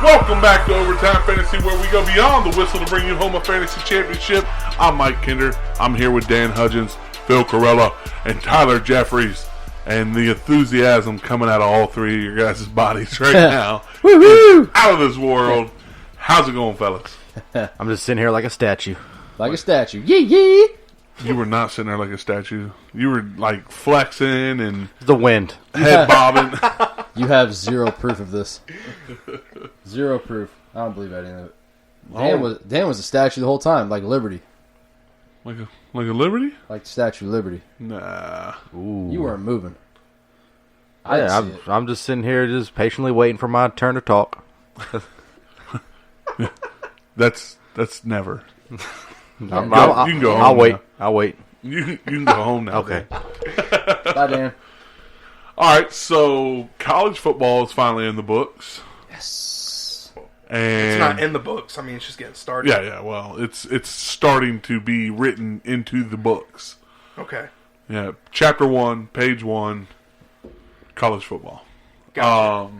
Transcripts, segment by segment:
Welcome back to Overtime Fantasy, where we go beyond the whistle to bring you home a fantasy championship. I'm Mike Kinder. I'm here with Dan Hudgens, Phil Corella, and Tyler Jeffries. And the enthusiasm coming out of all three of your guys' bodies right now is out of this world. How's it going, fellas? I'm just sitting here like a statue. Like a statue. Yee yee! You were not sitting there like a statue. You were like flexing and The wind. head bobbing. You have zero proof of this. Zero proof. I don't believe any of it. Dan was a statue the whole time, like Liberty. Like a Liberty? Like the Statue of Liberty. Nah. Ooh. You weren't moving. I didn't see it. I'm just sitting here just patiently waiting for my turn to talk. That's never. You can go home I'll wait. now. I'll wait. You can go home now. Okay. Bye, Dan. All right, so college football is finally in the books. Yes. And It's not in the books. I mean, it's just getting started. Yeah. Well, it's starting to be written into the books. Okay. Yeah, chapter 1, page 1, college football. Gotcha.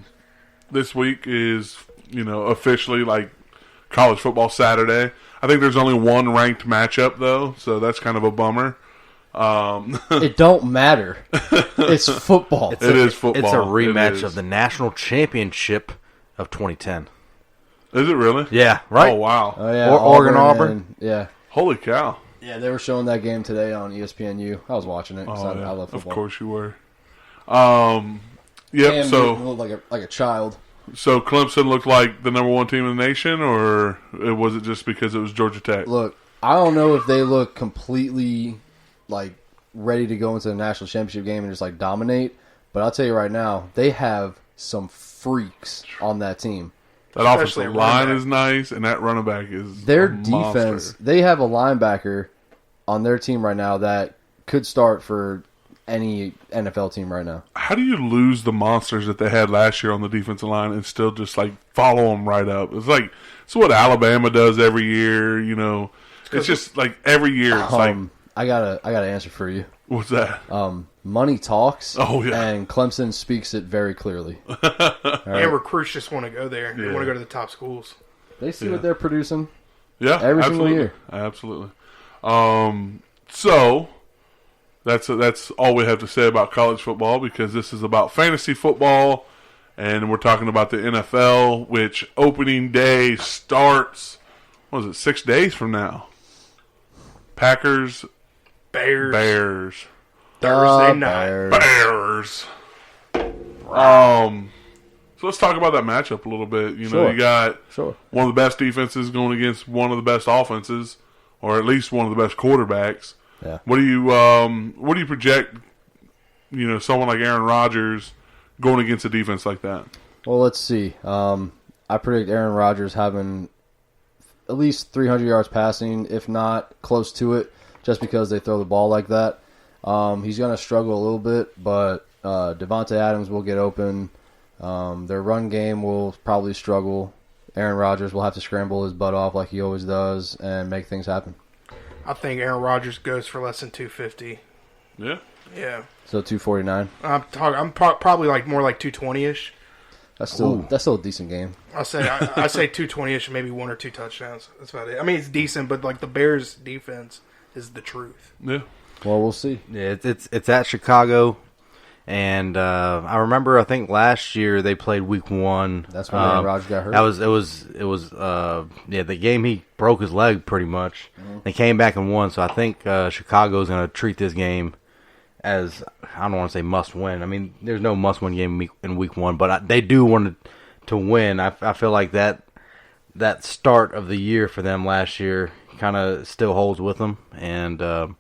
This week is officially like college football Saturday. I think there's only one ranked matchup though, so that's kind of a bummer. It don't matter. It's football. It is football. It's a rematch It is. of the national championship of 2010. Is it really? Yeah, right? Oh wow! Oh, yeah. Oregon, Auburn. and- yeah. Holy cow! Yeah, they were showing that game today on ESPNU. I was watching it because Oh, I yeah. love football. Of course you were. Yep. Cam So Newton looked like a child. So Clemson looked like the number one team in the nation, or was it just because it was Georgia Tech? Look, I don't know if they look completely like ready to go into the national championship game and just like dominate, but I'll tell you right now, they have some freaks on that team. That Especially offensive a running line back. is nice, and that running back is Their a monster. defense, they have a linebacker on their team right now that could start for any NFL team right now. How do you lose the monsters that they had last year on the defensive line and still just like follow them right up? It's what Alabama does every year. It's just like every year. It's like, I got an answer for you. what's that? Money talks. Oh, yeah. And Clemson speaks it very clearly. And recruits just want to go there. They Yeah. want to go to the top schools. They see what they're producing. Yeah, Every single absolutely. year. Absolutely. So that's all we have to say about college football, because this is about fantasy football, and we're talking about the NFL, which opening day starts. What is it? 6 days from now. Packers, Bears. The Thursday night. Bears. Bears. So let's talk about that matchup a little bit. Sure. You got Sure. one of the best defenses going against one of the best offenses, or at least one of the best quarterbacks. Yeah. What do you project? Someone like Aaron Rodgers going against a defense like that. Well, let's see. I predict Aaron Rodgers having at least 300 yards passing, if not close to it, just because they throw the ball like that. He's going to struggle a little bit, but Devontae Adams will get open. Their run game will probably struggle. Aaron Rodgers will have to scramble his butt off like he always does and make things happen. I think Aaron Rodgers goes for less than 250. Yeah. Yeah. So 249. I'm probably like more like 220-ish. That's still a decent game. I say 220-ish, maybe one or two touchdowns. That's about it. I mean, it's decent, but like the Bears' defense is the truth. Yeah. Well, we'll see. Yeah, it's at Chicago. And I remember, I think last year they played Week 1. That's when Aaron Rodgers got hurt. It was the game he broke his leg pretty much. Mm-hmm. They came back and won, so I think Chicago's going to treat this game as, I don't want to say must win. I mean, there's no must win game in Week 1, but they do want to win. I feel like that start of the year for them last year kind of still holds with them, and.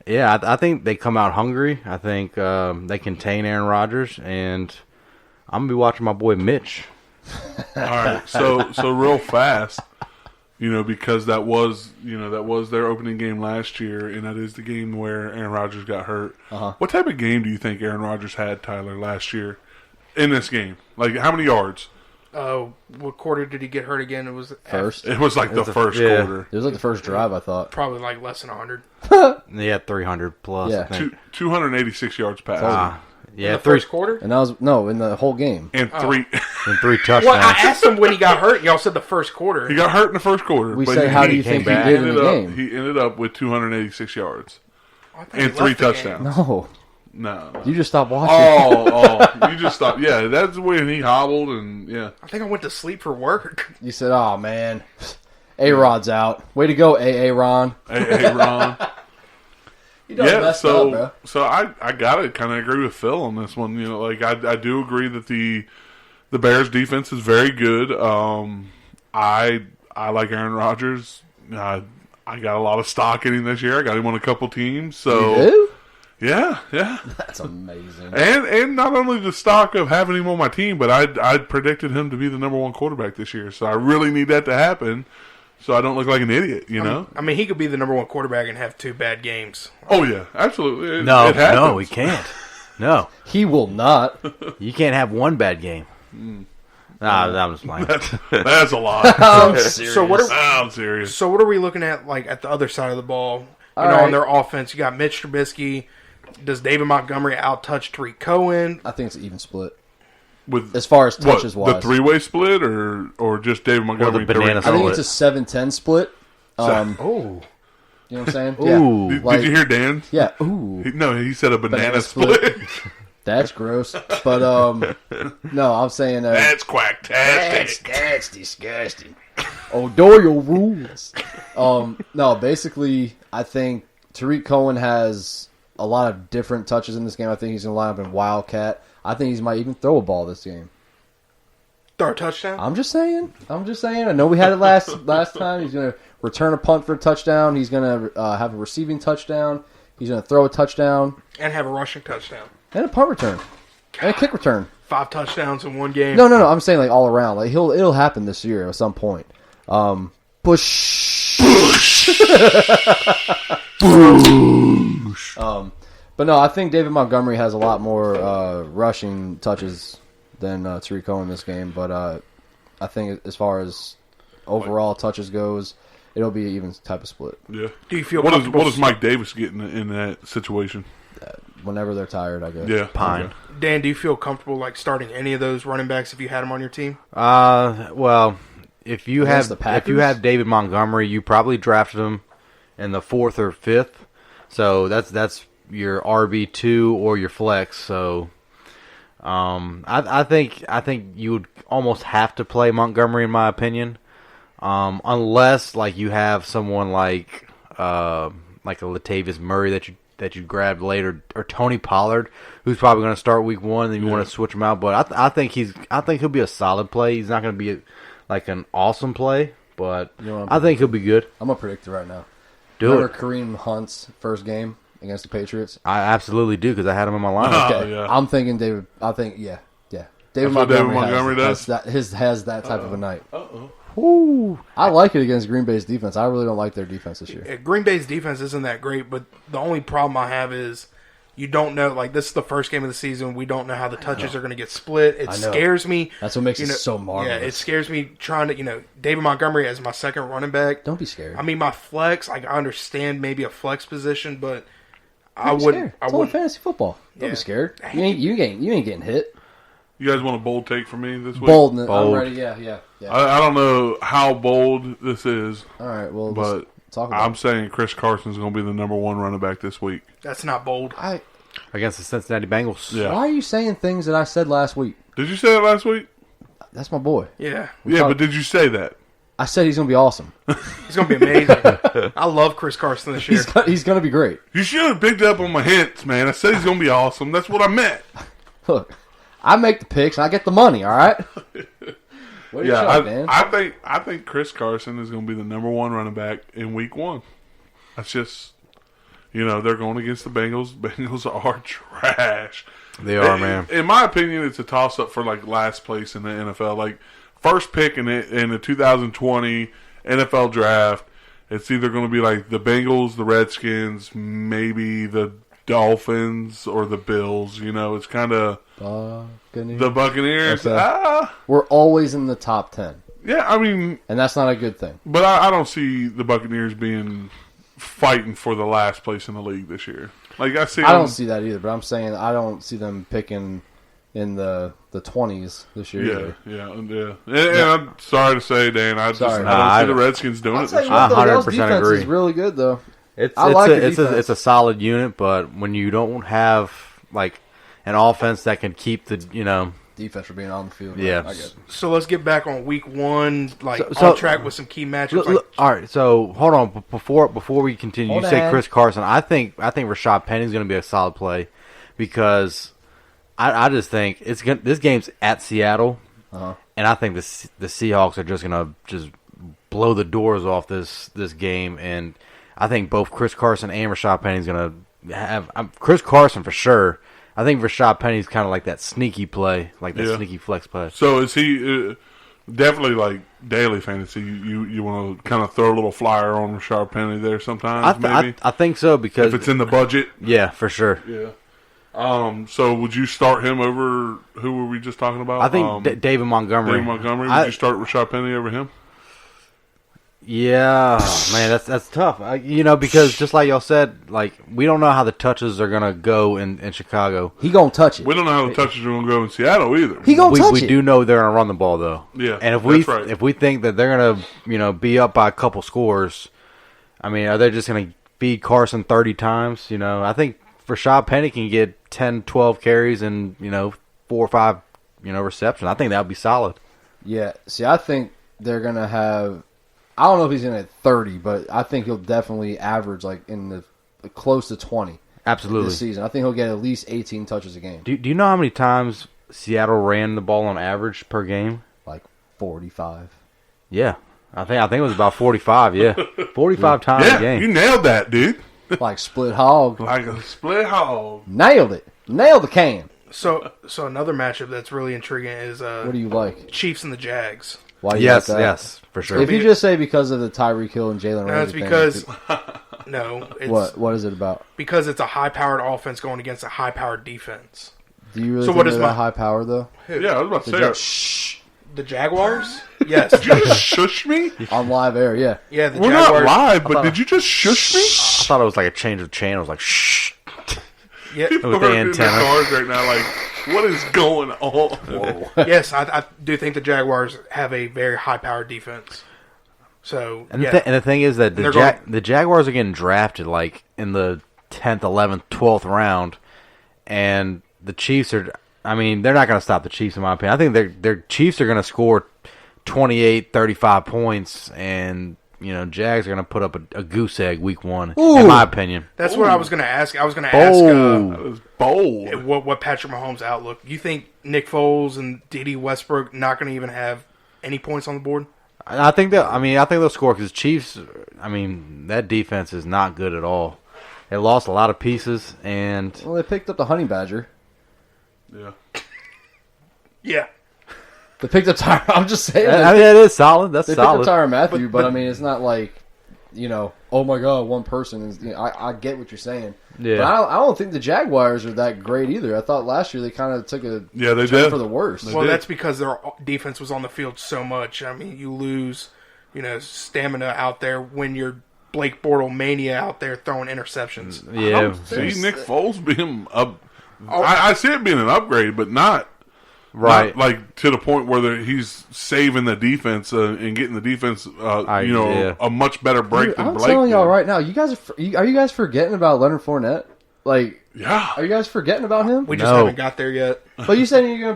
Yeah, I think they come out hungry. I think they contain Aaron Rodgers, and I'm gonna be watching my boy Mitch. All right. So real fast, because that was their opening game last year, and that is the game where Aaron Rodgers got hurt. Uh-huh. What type of game do you think Aaron Rodgers had, Tyler, last year in this game? Like, how many yards? What quarter did he get hurt again? It was First. It was like the first yeah. quarter. It was like the first drive, I thought. probably like less than 100. They had 300 plus. Yeah. I think. 286 yards passed. Yeah, in the first quarter. And that was, in the whole game. And and 3 Well, touchdowns. I asked him when he got hurt. Y'all said the first quarter. He got hurt in the first quarter. We but said, how do you came think he back. did in the ended up, game? he ended up with 286 yards I thought he and 3 left the game. touchdowns. No, No. you just stopped watching. Oh, you just stopped. Yeah, that's when he hobbled and yeah. I think I went to sleep for work. You said, "Oh man, A-Rod's out. Way to go, Ron." Hey, Ron. You done Yeah, messed up, bro. so I gotta kind of agree with Phil on this one. You know, like I do agree that the Bears defense is very good. I like Aaron Rodgers. I got a lot of stock in him this year. I got him on a couple teams. So You do? yeah. That's amazing. And not only the stock of having him on my team, but I predicted him to be the number 1 quarterback this year. So I really need that to happen, so I don't look like an idiot. You know? I mean, he could be the number 1 quarterback and have 2 bad games. Oh yeah, absolutely. It no, happens. he can't. No, He will not. you can't have 1 bad game. Nah, I'm just lying. That's a lot. So what are I'm serious. So what are we looking at, like, at the other side of the ball? You know, right. on their offense, you got Mitch Trubisky. Does David Montgomery out-touch Tariq Cohen? I think it's an even split With as far as what, touches wise. the 3-way split or just David Montgomery? Or the banana Tariq I think Cohen? it's a 7-10 split. Oh. You know what I'm saying? Ooh. Yeah. Did you hear Dan? Yeah. Ooh. He said a banana, Banana split. split. That's gross. But no, I'm saying That's quacktastic. that's disgusting. Oh, Doyle rules. No, basically, I think Tariq Cohen has a lot of different touches in this game. I think he's going to line up in Wildcat. I think he might even throw a ball this game. Throw a touchdown? I'm just saying. I know we had it last time. He's going to return a punt for a touchdown. He's going to have a receiving touchdown. He's going to throw a touchdown And have a rushing touchdown. and a punt return and a kick return. 5 touchdowns in 1 game. No. I'm saying like all around. Like it'll happen this year at some point. Bush. But no, I think David Montgomery has a lot more rushing touches than Tariq Cohen in this game. But I think as far as overall touches goes, it'll be an even type of split. Yeah. Do you feel What comfortable? does Mike Davis get in that situation? Whenever they're tired, I guess. Yeah. Pine. Dan, do you feel comfortable like starting any of those running backs if you had them on your team? Well, if you Against have the Packers? if you have David Montgomery, you probably drafted him in the 4th or 5th. So that's your RB2 or your flex. So I think you would almost have to play Montgomery in my opinion, unless like you have someone like a Latavius Murray that you grabbed later, or Tony Pollard, who's probably going to start week 1. Then you want to switch him out, but I think he'll be a solid play. He's not going to be like an awesome play, but I think he'll be good. I'm gonna predict it right now. Do Remember it. Kareem Hunt's first game against the Patriots? I absolutely do because I had him in my lineup. Oh, Okay, yeah. I'm thinking David. I think yeah. David That's what David Montgomery, Montgomery has does? has that type of a night. Ooh. I like it against Green Bay's defense. I really don't like their defense this year. Green Bay's defense isn't that great, but the only problem I have is you don't know. Like, this is the first game of the season. We don't know how the touches are going to get split. It I know. scares me. That's what makes You it know, so marvelous. Yeah, it scares me trying to, David Montgomery as my second running back. Don't be scared. I mean, my flex, like, I understand maybe a flex position, but I Don't be wouldn't. scared. I It's only wouldn't. fantasy football. Don't Yeah. be scared. You ain't getting hit. You guys want a bold take from me this week? Bold. I'm Bold. ready. Yeah. I don't know how bold this is, All right. Well, but let's talk about I'm saying Chris Carson's going to be the number 1 running back this week. That's not bold. it. Against the Cincinnati Bengals. Yeah. Why are you saying things that I said last week? Did you say that last week? That's my boy. Yeah, Yeah, but did you say that? I said he's gonna be awesome. he's going to be amazing. I love Chris Carson this year. He's gonna be great. You should have picked up on my hints, man. I said he's going to be awesome. That's what I meant. Look, I make the picks and I get the money. All right. What are you Yeah, man? I think Chris Carson is going to be the number 1 running back in week 1. That's just, they're going against the Bengals. Bengals are trash. They are, man. In my opinion, it's a toss-up for, like, last place in the NFL. Like, first pick in the 2020 NFL draft, it's either going to be, like, the Bengals, the Redskins, maybe the Dolphins, or the Bills. It's kind of the Buccaneers. Okay. We're always in the top 10, Yeah, I mean, and that's not a good thing. but I don't see the Buccaneers being fighting for the last place in the league this year. Like I I don't see that either. But I'm saying I don't see them picking, in the 20s this year. Yeah. And I'm sorry to say, Dan, I don't see the Redskins doing it this year. I 100% defense agree. Is really good though. It's defense. a solid unit, but when you don't have like an offense that can keep the defense for being on the field. Yeah. I guess. So let's get back on week one, on track with some key matchups. All right, so hold on before we continue. You say Chris Carson. I think Rashad Penny's going to be a solid play because I just think this game's at Seattle, and I think the Seahawks are just going to just blow the doors off this game, and I think both Chris Carson and Rashad Penny's going to have Chris Carson for sure. I think Rashad Penny's kind of like that sneaky play, like that sneaky flex play. So is he definitely like daily fantasy? You want to kind of throw a little flyer on Rashad Penny there sometimes? Maybe I think so because if it's in the budget. Yeah, for sure. Yeah. So would you start him over? Who were we just talking about? I think David Montgomery. David Montgomery. Would you start Rashad Penny over him? Yeah, man, that's tough. Because just like y'all said, like we don't know how the touches are gonna go in Chicago. He gonna touch it. We don't know how the touches are gonna go in Seattle either. He gonna touch it. We do know they're gonna run the ball though. Yeah, and right. if we think that they're gonna be up by a couple scores, I mean, are they just gonna feed Carson 30 times? I think Rashad Penny can get 10, 12 carries and 4 or 5 receptions. I think that would be solid. Yeah. See, I think they're gonna have. I don't know if he's going to hit 30, but I think he'll definitely average like in the close to 20. Absolutely. This season. I think he'll get at least 18 touches a game. Do you know how many times Seattle ran the ball on average per game? Like 45. Yeah. I think it was about 45, yeah. 45 times a game. You nailed that, dude. Like split hog. Like a split hog. Nailed it. Nailed the can. So another matchup that's really intriguing is what do you like? Chiefs and the Jags. Why you yes, like that? yes, for sure. If you just say because of the Tyreek Hill and Jalen That's Ramsey because it's what is it about? Because it's a high-powered offense going against a high-powered defense. Do you really think they're that high power though? Yeah, I was about to say. Shh. The Jaguars? Yes. Did you just shush me? On live air, yeah. Yeah, the We're Jaguars. not live, but did you just shush me? I thought it was like a change of channels, like shh. Yeah. People With the are in their antenna. cars right now, like, what is going on? Whoa. Yes, I do think the Jaguars have a very high-powered defense. So, And the thing is that the Jaguars are getting drafted like in the 10th, 11th, 12th round, and the Chiefs are. I mean, they're not going to stop the Chiefs in my opinion. I think their Chiefs are going to score 28, 35 points, and Jags are going to put up a goose egg week one. Ooh. In my opinion, that's what I was going to ask. I was going to That ask was bold. what Patrick Mahomes' outlook. You think Nick Foles and Dede Westbrook not going to even have any points on the board? I think they'll score because Chiefs. I mean, that defense is not good at all. They lost a lot of pieces, and Well, they picked up the Honey Badger. Yeah. Yeah. They picked up Tyron. I'm just saying. I mean, that is solid. That's They solid. picked up Tyron Matthew, but I mean, it's not like, oh my God, one person is. I get what you're saying. Yeah. But I don't think the Jaguars are that great either. I thought last year they kind of took a Yeah, they turn did. for the worse. Well, did. that's because their defense was on the field so much. I mean, you lose, stamina out there when you're Blake Bortles mania out there throwing interceptions. Yeah. See Nick Foles being up. I see it being an upgrade, but not Right. not, like to the point where he's saving the defense and getting the defense, a much better break Dude, than I'm Blake. telling y'all did. right now, you guys are you guys forgetting about Leonard Fournette? Like, Yeah. are you guys forgetting about him? We just No. haven't got there yet. But you said he's gonna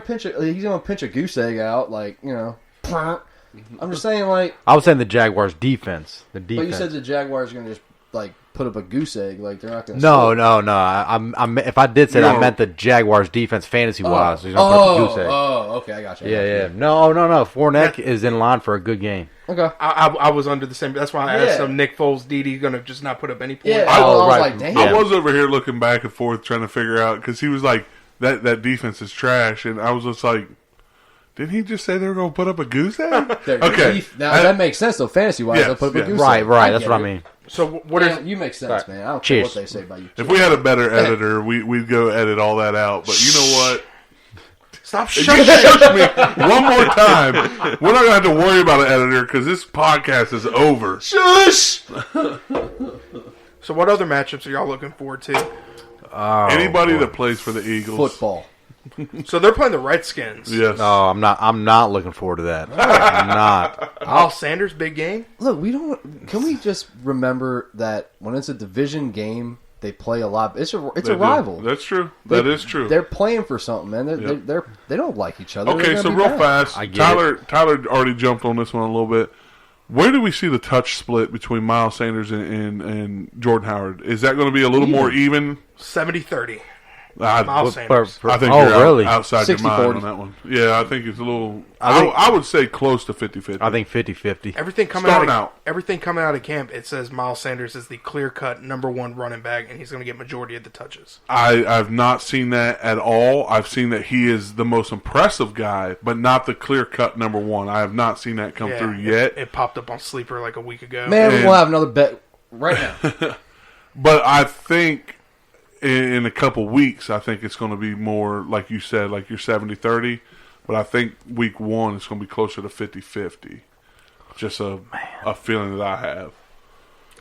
pinch a goose egg out, like I'm just saying, like. I was saying the Jaguars' defense. The defense. But you said the Jaguars are gonna just like put up a goose egg, like they're not gonna. No. score. I if I did say that, I meant the Jaguars' defense fantasy wise. He's gonna put up a goose egg. Okay, I got you. Yeah. No. Fournette is in line for a good game. Okay. I was under the same. That's why I asked Yeah. him. Nick Foles, Dede going to just not put up any points. Yeah, I I was right. like, damn. I was over here looking back and forth trying to figure out because he was like that defense is trash, and I was just like, didn't he just say they were going to put up a goose egg? Okay, Now that makes sense though, fantasy wise. Yes, They'll put up a yes. goose Right. egg. That's get what I it. mean. So what is? You make sense, man. I don't Cheers. care what they say about you. If we had a better editor, we'd go edit all that out. But you know what? Stop If you shushing. shush me one more time, we're not going to have to worry about an editor because this podcast is over. Shush. So what other matchups are y'all looking forward to? Anybody that plays for the Eagles. Football. So they're playing the Redskins. Yes. No, I'm not. I'm not looking forward to that. I'm not. Miles Sanders, big game. Look, we don't. Can we just remember that when it's a division game, they play a lot. It's a They do. rival. That's true. That is true. They're playing for something, man. Yep. They don't like each other. Okay, They're so gonna be real bad. fast, I get Tyler already jumped on this one a little bit. Where do we see the touch split between Miles Sanders and Jordan Howard? Is that going to be a little more even? 70-30. I, Miles Sanders. I think Oh, you're really? outside your 60-40. mind on that one. Yeah, I think it's a little. I think- I would say close to 50-50. I think 50-50. Everything coming Starting out, out. everything coming out of camp, it says Miles Sanders is the clear-cut number one running back, and he's going to get majority of the touches. I've not seen that at all. I've seen that he is the most impressive guy, but not the clear-cut number one. I have not seen that come through yet. It popped up on Sleeper like a week ago. Man, And- we'll have another bet right now. But I think in a couple weeks, I think it's going to be more, like you said, like your 70-30. But I think week one it's going to be closer to 50-50. Just a feeling that I have.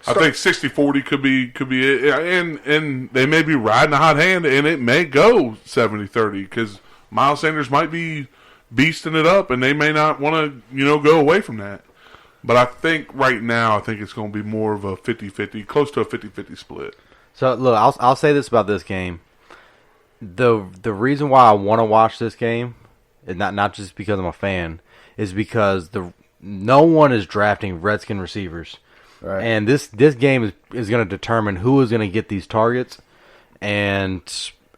I think 60-40 could be it. And they may be riding a hot hand, and it may go 70-30 because Miles Sanders might be beasting it up, and they may not want to go away from that. But I think right now, I think it's going to be more of a 50-50, close to a 50-50 split. So look, I'll say this about this game. The reason why I want to watch this game, and not just because I'm a fan, is because no one is drafting Redskin receivers, Right. and this game is going to determine who is going to get these targets and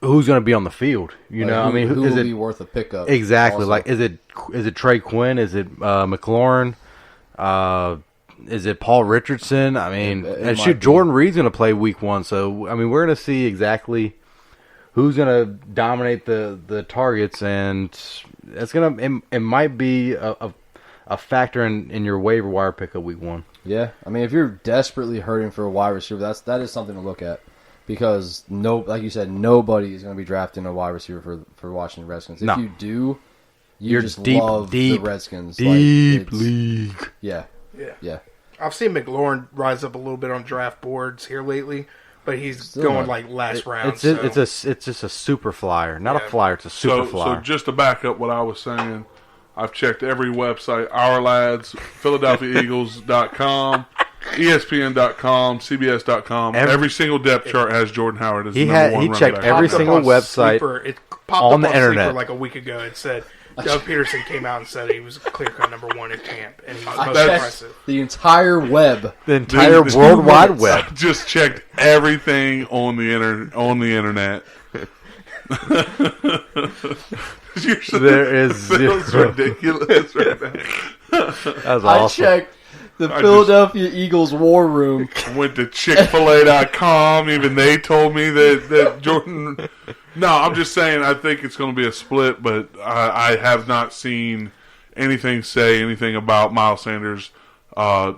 who's going to be on the field. You know, Who, I mean, who is will it be worth a pickup? exactly also. like is it Trey Quinn? Is it McLaurin? Is it Paul Richardson? I mean, It and might shoot, be. Jordan Reed's going to play week one, so I mean, we're going to see exactly who's going to dominate the targets, and it's it might be a factor in your waiver wire pickup week one. Yeah, I mean, if you're desperately hurting for a wide receiver, that is something to look at because like you said, nobody is going to be drafting a wide receiver for Washington Redskins. If No. you do, You're just deep love the Redskins. deep it's- league. Yeah, Yeah. yeah. I've seen McLaurin rise up a little bit on draft boards here lately, but he's Still going not- like last round. It's just a super flyer, not a Yeah. flyer. It's a super So flyer. just to back up what I was saying, I've checked every website, Our Lads, PhiladelphiaEagles.com, ESPN.com, CBS.com. Every single depth chart has Jordan Howard as the number one running checked back. every Popped up single on website Sleeper. It popped on up the internet. Sleeper like a week ago. It said Doug Peterson came out and said he was clear cut number one in camp, and he was most That's- impressive. The entire web. the entire Dude, World Wide I Web. just checked everything on the internet. There is Feels zero. ridiculous right now. That's I awesome. checked the I Philadelphia Eagles war room. Went to Chick-fil-A.com. Even they told me that Jordan. No, I'm just saying. I think it's going to be a split, but I have not seen say anything about Miles Sanders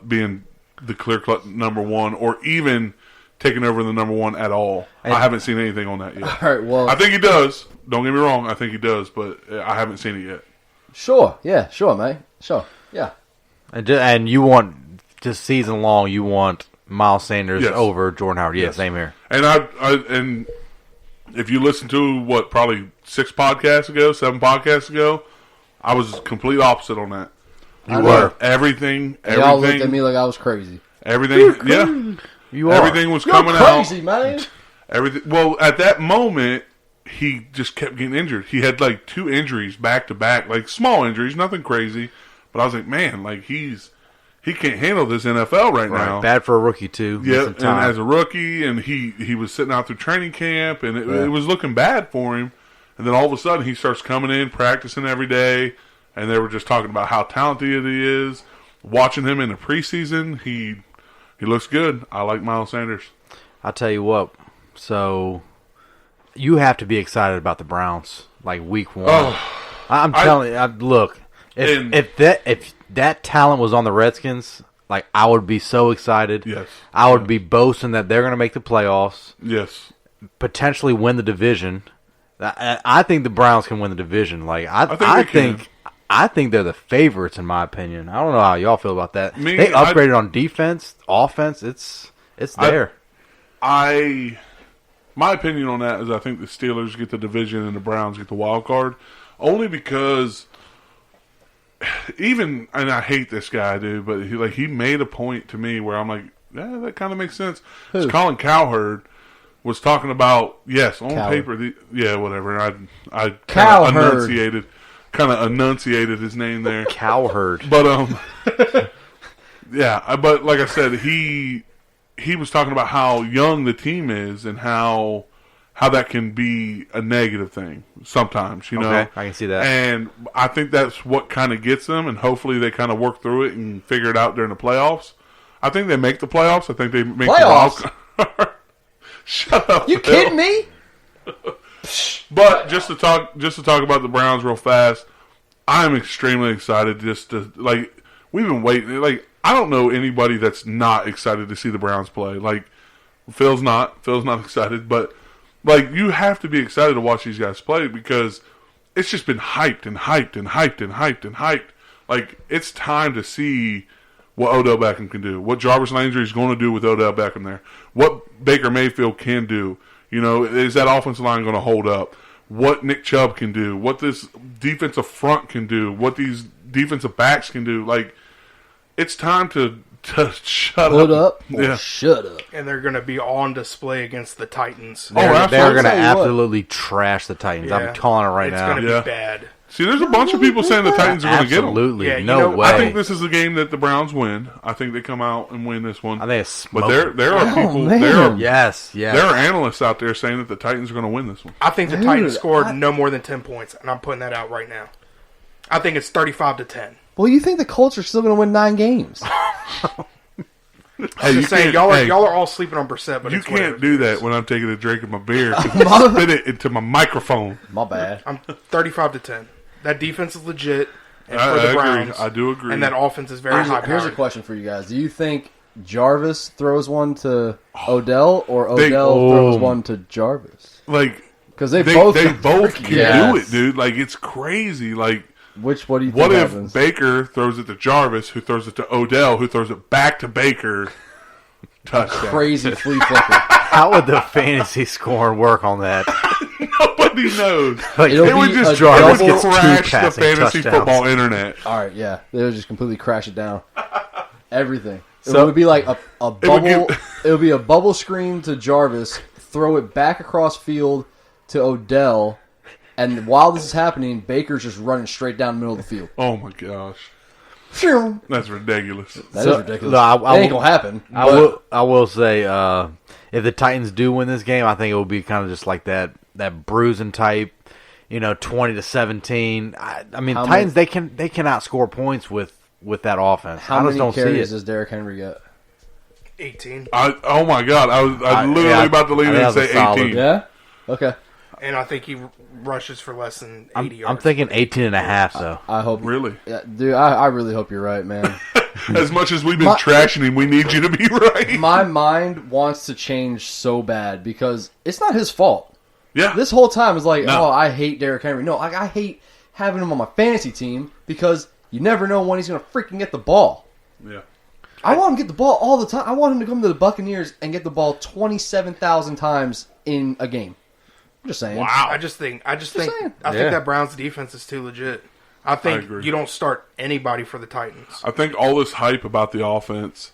being the clear-cut number one, or even taking over the number one at all. I haven't seen anything on that yet. All right, well, I think he does. Don't get me wrong. I think he does, but I haven't seen it yet. sure, yeah, sure, man, sure, yeah. And you want just season long, you want Miles Sanders Yes. over Jordan Howard. Yeah, Yes. same here. And and if you listen to probably 7 podcasts ago, I was complete opposite on that. I know. Everything, Y'all looked at me like I was crazy. everything, yeah, You are. everything was You're coming crazy, out. man. Everything. Well, at that moment, he just kept getting injured. He had like 2 injuries back to back, like small injuries, nothing crazy. But I was like, man, like he can't handle this NFL right now. Bad for a rookie too. Yeah, Missing and time. as a rookie, and he was sitting out through training camp, and it was looking bad for him. And then all of a sudden, he starts coming in, practicing every day, and they were just talking about how talented he is. Watching him in the preseason, he looks good. I like Miles Sanders. I'll tell you what. So you have to be excited about the Browns, like week one. I'm telling you. Look, if that talent was on the Redskins, like I would be so excited. Yes. I would be boasting that they're going to make the playoffs, Yes. potentially win the division. I think the Browns can win the division. Like I think they're the favorites in my opinion. I don't know how y'all feel about that. They upgraded on defense, offense. It's there. My opinion on that is I think the Steelers get the division and the Browns get the wild card, only because and I hate this guy, dude, but he made a point to me where I'm like, yeah, that kind of makes sense. It's Colin Cowherd was talking about, yes, on paper, whatever. I kind of enunciated his name there. Cowherd. But but like I said, he was talking about how young the team is and how that can be a negative thing sometimes, you know. Okay, I can see that. And I think that's what kind of gets them, and hopefully they kind of work through it and figure it out during the playoffs. I think they make the playoffs. I think they make Playoffs? the wild card. Shut up. You Phil. kidding me? But just to talk about the Browns real fast, I'm extremely excited we've been waiting. Like, I don't know anybody that's not excited to see the Browns play. Like, Phil's not excited, but like, you have to be excited to watch these guys play because it's just been hyped and hyped and hyped and hyped and hyped. Like, it's time to see what Odell Beckham can do, what Jarvis Landry is going to do with Odell Beckham there, what Baker Mayfield can do. You know, is that offensive line going to hold up? What Nick Chubb can do, what this defensive front can do, what these defensive backs can do. Like, it's time to shut Put up. up or shut up. And they're going to be on display against the Titans. They're going to I'll tell you what. absolutely trash the Titans. Yeah. I'm calling it right It's now. going to be bad. See, there's a bunch of people saying the Titans are going to get them. Absolutely. Yeah, you no know, way. I think this is a game that the Browns win. I think they come out and win this one. I think it's But smoking. there are people, man. there are analysts out there saying that the Titans are going to win this one. I think the Dude, Titans scored no more than 10 points, and I'm putting that out right now. I think it's 35-10. Well, you think the Colts are still going to win 9 games? Hey, Just saying, y'all are all sleeping on Brissett, but you it's can't whatever. do that when I'm taking a drink of my beer. 'Cause you spit it into my microphone. My bad. I'm 35-10. That defense is legit, and I for the agree. Browns, I do agree. and that offense is very Here's high-powered. a question for you guys. Do you think Jarvis throws one to Odell or Odell throws one to Jarvis? Like, Because they they both can do Yes. it, dude. Like, it's crazy. Like, what do you think what if happens? Baker throws it to Jarvis, who throws it to Odell, who throws it back to Baker? Touchdown. Crazy flea flicker. How would the fantasy scoring work on that? Nobody knows. Like, It'll It would be just a Jarvis double- gets two crash the passing fantasy touchdowns. football internet. All right, yeah, they'll just completely crash it down. Everything. So- it would be like a bubble. get- It would be a bubble screen to Jarvis. Throw it back across field to Odell, and while this is happening, Baker's just running straight down the middle of the field. Oh my gosh, That that's ridiculous. is So- ridiculous. no, It ain't gonna happen. I will say, if the Titans do win this game, I think it will be kind of just like that bruising type, 20-17. I mean, How Titans they cannot score points with that offense. How I just many don't see carries it. does Derrick Henry get? 18. Oh my god, I was literally about to leave I it and think say that was a 18. Yeah. Okay. And I think he rushes for less than 80 I'm yards. thinking 18.5, though. I hope. Really? Yeah, dude, I really hope you're right, man. As much as we've been trashing him, we need you to be right. My mind wants to change so bad because it's not his fault. Yeah. This whole time is like, No. oh, I hate Derrick Henry. No, I hate having him on my fantasy team because you never know when he's going to freaking get the ball. Yeah. I want him to get the ball all the time. I want him to come to the Buccaneers and get the ball 27,000 times in a game. I'm just saying. Wow. I think saying. that Browns defense is too legit. I think agree. you don't start anybody for the Titans. I think all this hype about the offense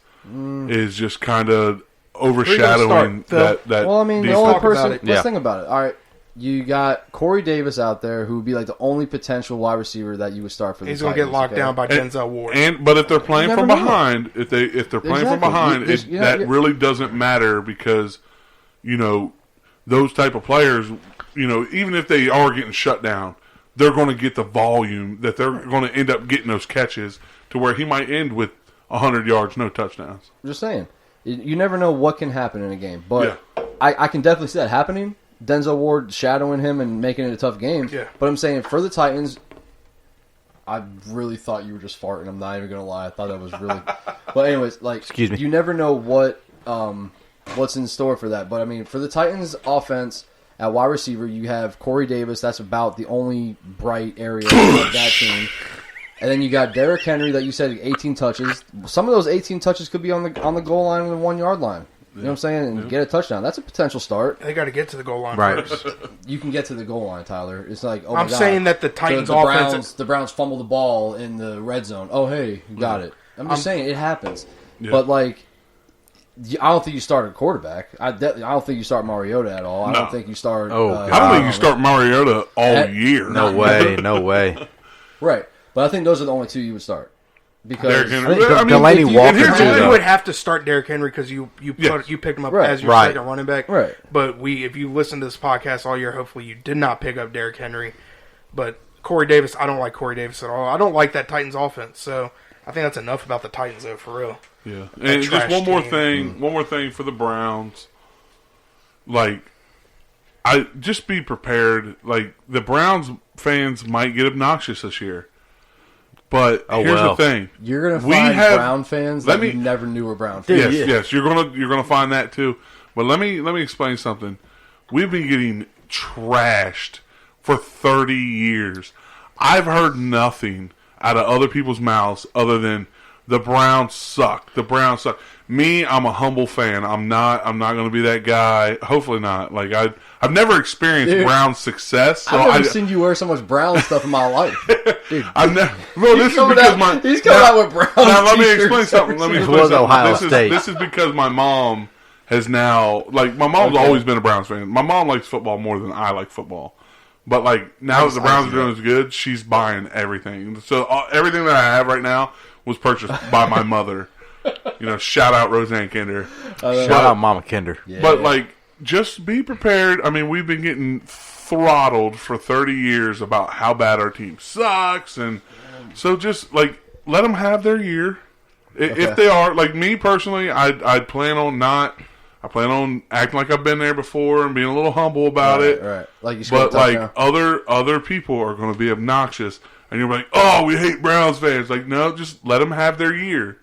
is just kind of Who you overshadowing gonna start, that. Well, I mean, the defense. only talk about person. it. Let's Yeah. think about it. All right, you got Corey Davis out there who would be like the only potential wide receiver that you would start for the He's going to get Titans, locked okay? down by Denzel Ward. But if they're playing You from never know. behind, if they're playing from Exactly. behind, that really doesn't matter because those type of players, even if they are getting shut down, they're going to get the volume that they're going to end up getting those catches to where he might end with 100 yards, no touchdowns. I'm just saying. You never know what can happen in a game, but Yeah. I can definitely see that happening. Denzel Ward shadowing him and making it a tough game. Yeah. But I'm saying for the Titans, I really thought you were just farting. I'm not even gonna lie. I thought that was really. But anyways, like, Excuse me. you never know what's in store for that. But I mean, for the Titans offense at wide receiver, you have Corey Davis. That's about the only bright area of that team. And then you got Derrick Henry that you said 18 touches. Some of those 18 touches could be on the goal line and the 1 yard line. You know what I'm saying? And get a touchdown. That's a potential start. They got to get to the goal line Right. first. You can get to the goal line, Tyler. It's like, oh my I'm God. saying that the Titans the offense. Browns fumble the ball in the red zone. Oh, hey, you got it. I'm just saying it happens. Yeah. But, like, I don't think you start a quarterback. I don't think you start Mariota at all. I No. don't think you start. Oh, I don't think you know. start Mariota all year. No way. No way. Right. But I think those are the only two you would start. Because Derrick Henry. I think I mean, Delaney if you- Walker, here's too, the You thing. would have to start Derrick Henry because you Yes. picked him up Right. as your Right. second running back. Right. But if you listen to this podcast all year, hopefully you did not pick up Derrick Henry. But Corey Davis, I don't like Corey Davis at all. I don't like that Titans offense. So I think that's enough about the Titans, though, for real. Yeah, and just trash one more team. thing. One more thing for the Browns. Like, I just be prepared. Like, the Browns fans might get obnoxious this year, but Oh, here's well. the thing: you're going to We find have- Brown fans let that you me- never knew were Brown fans. yes, yeah. yes, you're gonna find that too. But let me explain something. We've been getting trashed for 30 years. I've heard nothing out of other people's mouths other than the Browns suck. The Browns suck. Me, I'm a humble fan. I'm not going to be that guy. Hopefully not. Like I've never experienced Dude, Browns success. So I've never seen you wear so much Brown stuff in my life. I've never. Well, this is coming because out- he's coming out with Brown Now let me t-shirts explain something. Let me every explain was something. Ohio This is State. this is because my mom has now my mom's Okay. always been a Browns fan. My mom likes football more than I like football. But like now that the Browns are doing as good, she's buying everything. So everything that I have right now was purchased by my mother. You know, shout out Roseanne Kinder. Shout out Mama Kinder. But like, just be prepared. I mean, we've been getting throttled for 30 years about how bad our team sucks, and so just like let them have their year. If they are like me personally, I plan on not. I plan on acting like I've been there before and being a little humble about it. Right. Like you scored But a like touchdown. other people are going to be obnoxious, and you're like, oh, we hate Browns fans. Like, no, just let them have their year.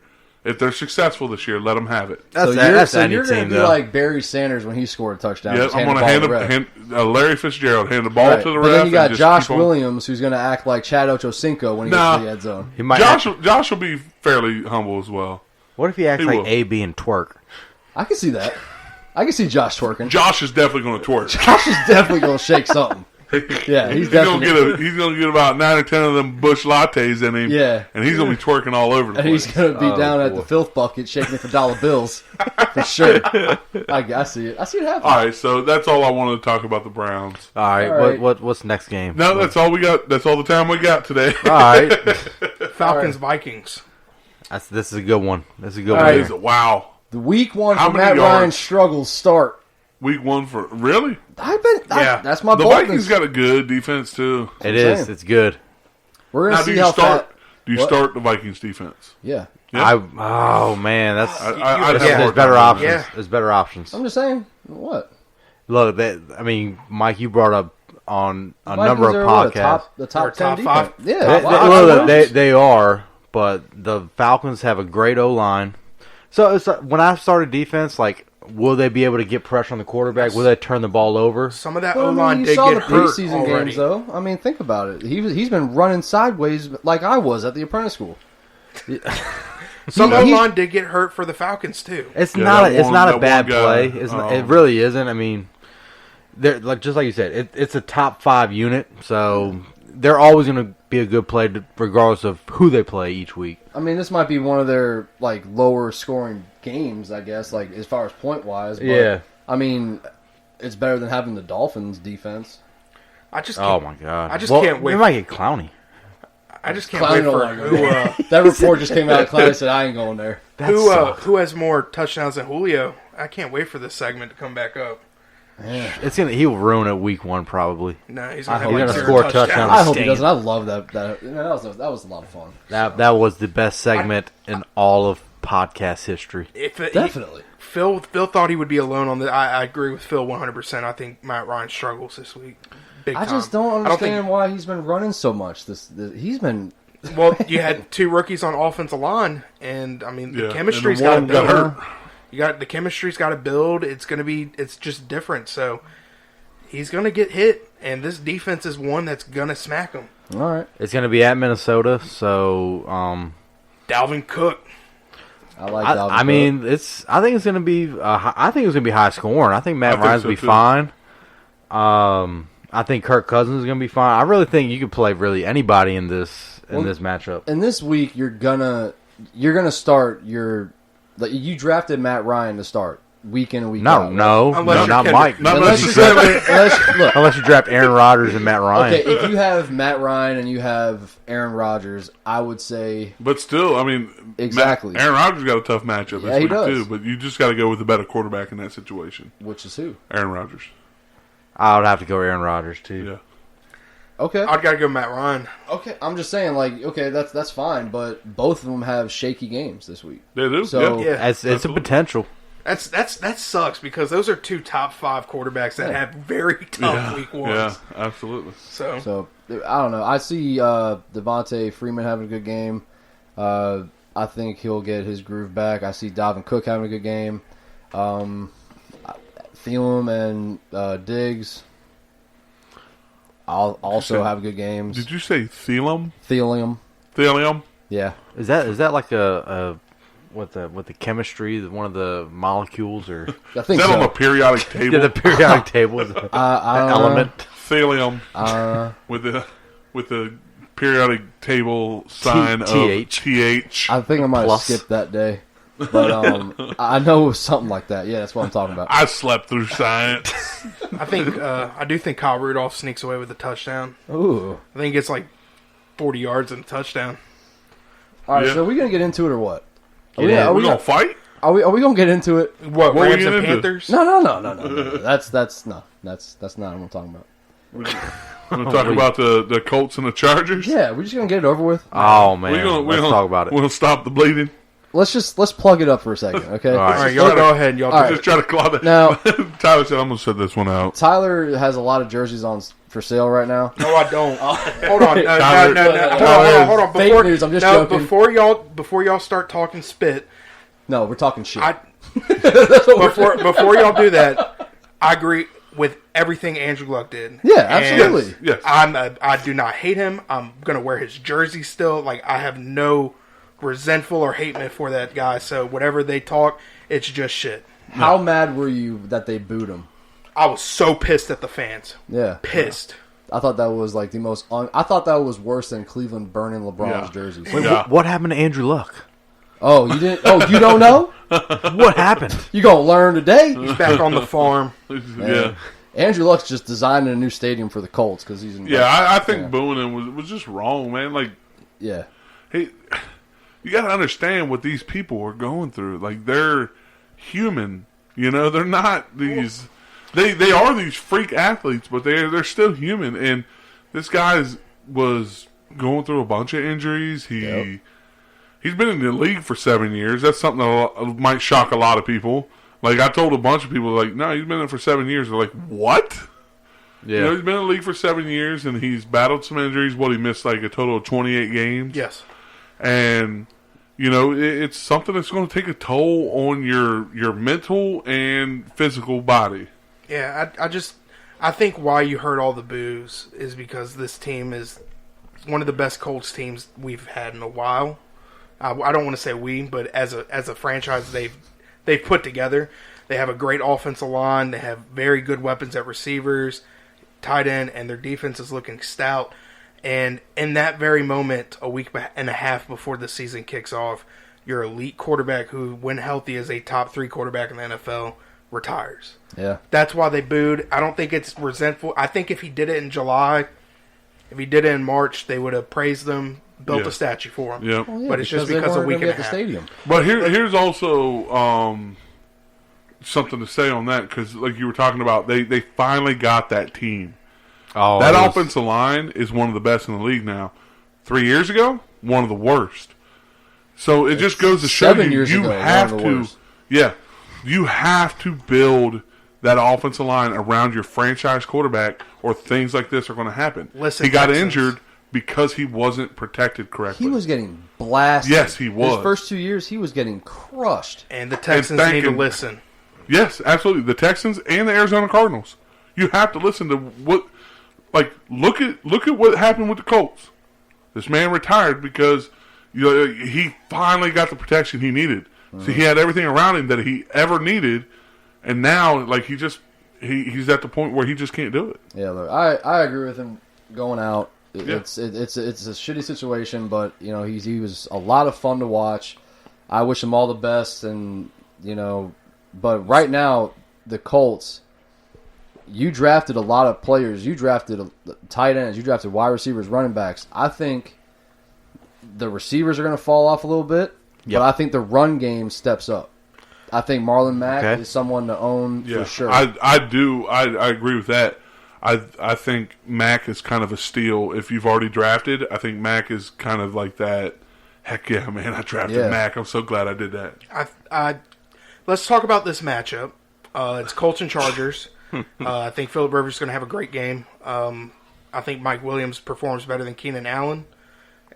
If they're successful this year, let them have it. That's so any you're going team, to be though. like Barry Sanders when he scored a touchdown. Yeah, Just I'm hand going the to ball to the ref. Larry Fitzgerald hand the ball Right. to the But ref. then you got and just Josh keep on- Williams, who's going to act like Chad Ochocinco when he Nah. gets to the end zone. He might. Josh will be fairly humble as well. What if he acts He like will. AB and twerk? I can see that. I can see Josh twerking. Josh is definitely going to twerk. Josh is definitely going to shake something. Yeah, he's gonna definitely. he's gonna get about 9 or 10 of them Bush lattes in him. Yeah. and he's gonna be twerking all over the And place. he's going to be down at boy. the filth bucket shaking it for dollar bills. For sure. I see it. I see it happen. All right, so that's all I wanted to talk about the Browns. All right. All right. What's next game? No, that's all we got. That's all the time we got today. All right. Falcons Vikings. This is a good one. This is a good All one. right. here. Is it- wow, The week one How for many Matt yards? Ryan's struggles start. week 1 for really. Yeah. That's my The boldness. Vikings got a good defense too. It I'm is. saying. It's good. We're Now, going to do see you how start? fat. Do you What? start the Vikings defense? Yeah. Yeah. Oh man, that's I'd Yeah. have a there's hard better time options. with Yeah. There's better options. I'm just saying. What? Look, I mean, Mike, you brought up on a Vikings number of are what, podcasts. the top Or 10 top defense. five? Yeah. They, top five. they are, but the Falcons have a great O line. So it's when I started defense, like, will they be able to get pressure on the quarterback? Will they turn the ball over? Some of that Well, O line you did saw get the hurt preseason already. games, though. I mean, think about it. He's been running sideways like I was at the apprentice school. Some O He's- line did get hurt for the Falcons too. It's Yeah, not. that It's one- not a that bad one guy, play. It really isn't. I mean, they're like just like you said. It's a top 5 unit, so they're always going to be a good play, regardless of who they play each week. I mean, this might be one of their like lower scoring games, I guess, like as far as point wise. Yeah. I mean, it's better than having the Dolphins defense. I just Oh can't, my god! I just can't wait. They might get Clowney. I just can't Clowney wait don't for wanna go who there. That report just came out. Clowney said, "I ain't going there." who has more touchdowns than Julio. I can't wait for this segment to come back up. He'll ruin it week 1 probably. No, he's I gonna hope have he's like gonna 0 score a touchdowns. touchdown. I hope he Dang doesn't. it. I love that. That was a lot of fun. That was the best segment in all of podcast history. If it, Definitely. Phil thought he would be alone on the. I agree with Phil 100%. I think Matt Ryan struggles this week. Big I time. just don't understand think- why he's been running so much. He's been. Well, you had 2 rookies on offensive line, and I mean Yeah, the chemistry's and got to the one got build. hurt. You got the chemistry's got to build. It's just different. So he's gonna get hit, and this defense is one that's gonna smack him. All right. It's going to be at Minnesota, so Dalvin Cook. I like Dalvin I Cook. mean, I think it's going to be. I think it's going to be high scoring. I think Matt think Ryan's so, going to be too. fine. I think Kirk Cousins is going to be fine. I really think you could play really anybody in this matchup. And this week you're gonna start you drafted Matt Ryan to start week in and week out. No, Unless you're not Kendrick. Mike. Not Unless you necessarily. Unless you draft Aaron Rodgers and Matt Ryan. Okay, if you have Matt Ryan and you have Aaron Rodgers, I would say But still, I mean, Exactly. Aaron Rodgers got a tough matchup Yeah, this he week does. too. But you just got to go with the better quarterback in that situation, which is who? Aaron Rodgers. I would have to go Aaron Rodgers too. Yeah. Okay. I'd gotta go Matt Ryan. Okay, I'm just saying, that's fine, but both of them have shaky games this week. They do. So- yeah. Yeah. It's a Absolutely. potential. That sucks because those are two top 5 quarterbacks that Yeah. have very tough Yeah. week ones. Yeah, absolutely. So I don't know. I see Devontae Freeman having a good game. I think he'll get his groove back. I see Dalvin Cook having a good game. Thielen and Diggs. I'll also have good games. Did you say Thielen? Thielen, yeah. Is that like a with the chemistry, one of the molecules, or I Is think that so. on the periodic table? yeah, the periodic table is an I don't element? Thalium know. with the periodic table sign TH. of TH. I think I might have Plus. skipped that day. But I know it was something like that. Yeah, that's what I'm talking about. I slept through science. I do think Kyle Rudolph sneaks away with a touchdown. Ooh. I think he gets like 40 yards and a touchdown. All right, Yeah. so are we going to get into it or what? Are Get we, in. are We we, gonna fight? are we going to get into it? What, we Rams getting and into? Panthers? No. That's not what I'm talking about. We gonna talk about the Colts and the Chargers? Yeah, we're just going to get it over with. Oh man, We're let's talk about it. We're gonna stop the bleeding. Let's plug it up for a second, okay? All right. All right, y'all go ahead. Y'all All do right. Just try to claw that. Now- Tyler said, "I'm gonna set this one out." Tyler has a lot of jerseys on for sale right now. No, I don't. Hold on. No. Tyler Hold on. Fake news, I'm just joking. Before y'all start talking spit, No, we're talking shit. before y'all do that, I agree with everything Andrew Luck did. Yeah, And absolutely. Yes. I do not hate him. I'm gonna wear his jersey still. Like, I have no resentful or hatred for that guy. So whatever they talk, it's just shit. How mad were you that they booed him? I was so pissed at the fans. Yeah. Pissed. I thought that was like the most. I thought that was worse than Cleveland burning LeBron's Yeah. jerseys. Yeah. What happened to Andrew Luck? Oh, you didn't? Oh, you don't know? What happened? You gonna learn today? He's back on the farm. Yeah. Andrew Luck's just designing a new stadium for the Colts because he's in. Yeah, I think Yeah. booing him was just wrong, man. Like, Yeah. hey, you got to understand what these people are going through. Like, they're human. You know, they're not these. They are these freak athletes, but they're still human. And this guy was going through a bunch of injuries. He's been in the league for 7 years. That's something that might shock a lot of people. Like, I told a bunch of people, like, no, he's been in it for 7 years. They're like, what? Yeah, You know, he's been in the league for 7 years, and he's battled some injuries. What, he missed like a total of 28 games? Yes. And, you know, it's something that's going to take a toll on your mental and physical body. Yeah, I think why you heard all the boos is because this team is one of the best Colts teams we've had in a while. I don't want to say we, but as a franchise, they've put together. They have a great offensive line. They have very good weapons at receivers, tight end, and their defense is looking stout. And in that very moment, a week and a half before the season kicks off, your elite quarterback, who, when healthy, is a top 3 quarterback in the NFL, retires. Yeah. That's why they booed. I don't think it's resentful. I think if he did it in July, if he did it in March, they would have praised him, built Yeah. a statue for him. Yep. Well, yeah, But it's just they because a weren't week gonna and be a at the half. stadium. But here's also something to say on that, because like you were talking about, they finally got that team. Oh, That it was- offensive line is one of the best in the league now. 3 years ago, one of the worst. So it just goes to show 7 you, years you ago, have one of the to, worst. yeah, you have to build that offensive line around your franchise quarterback, or things like this are going to happen. Listen, he got Texans. injured because he wasn't protected correctly. He was getting blasted. Yes, he was. His first 2 years, he was getting crushed. And the Texans thank need to him. listen. Yes, absolutely. The Texans and the Arizona Cardinals. You have to listen to what, like, look at what happened with the Colts. This man retired because he finally got the protection he needed. So he had everything around him that he ever needed, and now like he's at the point where he just can't do it. Yeah, look, I agree with him going out. It's a shitty situation, but you know he was a lot of fun to watch. I wish him all the best, and you know, but right now the Colts, you drafted a lot of players. You drafted tight ends. You drafted wide receivers, running backs. I think the receivers are going to fall off a little bit, but I think the run game steps up. I think Marlon Mack is someone to own for sure. I do. I agree with that. I think Mack is kind of a steal if you've already drafted. I think Mack is kind of like that. Heck yeah, man! I drafted Mack. I'm so glad I did that. Let's talk about this matchup. It's Colts and Chargers. I think Phillip Rivers is going to have a great game. I think Mike Williams performs better than Keenan Allen,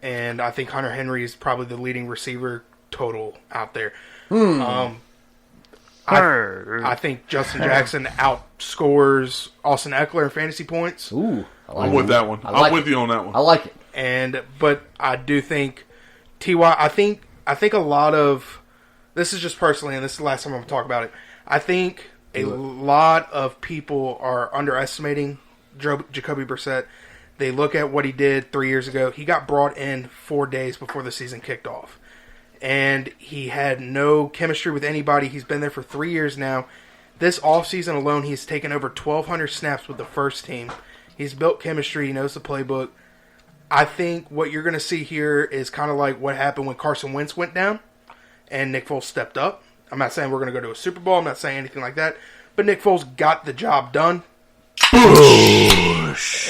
and I think Hunter Henry is probably the leading receiver total out there. I think Justin Jackson outscores Austin Eckler in fantasy points. Ooh, I'm with that one. I'm with you on that one. I like it. But I do think T.Y. I think a lot of this is just personally, and this is the last time I'm going to talk about it. I think a lot of people are underestimating Jacoby Brissett. They look at what he did 3 years ago. He got brought in 4 days before the season kicked off. And he had no chemistry with anybody. He's been there for 3 years now. This offseason alone, he's taken over 1,200 snaps with the first team. He's built chemistry. He knows the playbook. I think what you're going to see here is kind of like what happened when Carson Wentz went down and Nick Foles stepped up. I'm not saying we're going to go to a Super Bowl. I'm not saying anything like that. But Nick Foles got the job done.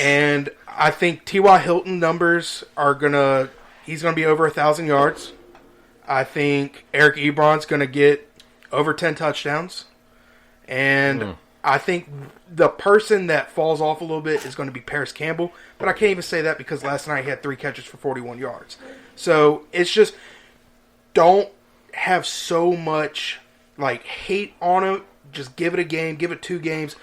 And I think T.Y. Hilton numbers are going to... He's going to be over 1,000 yards. I think Eric Ebron's going to get over 10 touchdowns. And I think the person that falls off a little bit is going to be Paris Campbell. But I can't even say that because last night he had 3 catches for 41 yards. So it's just, don't have so much like hate on him. Just give it a game, give it 2 games,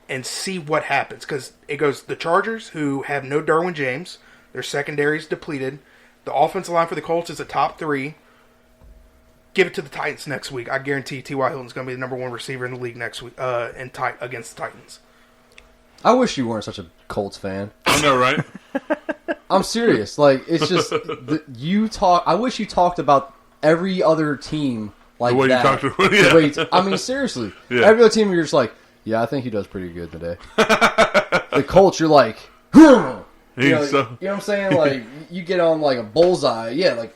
and see what happens. Because it goes the Chargers, who have no Derwin James. Their secondary is depleted. The offensive line for the Colts is a top 3. Give it to the Titans next week. I guarantee T.Y. Hilton's going to be the number 1 receiver in the league next week against the Titans. I wish you weren't such a Colts fan. I know, right? I'm serious. Like, it's just I wish you talked about every other team like the way that. You talked to, I mean, seriously. Yeah. Every other team, you're just like, yeah, I think he does pretty good today. The Colts, you're like, you know what I'm saying? Like, you get on like a bullseye. Yeah, like,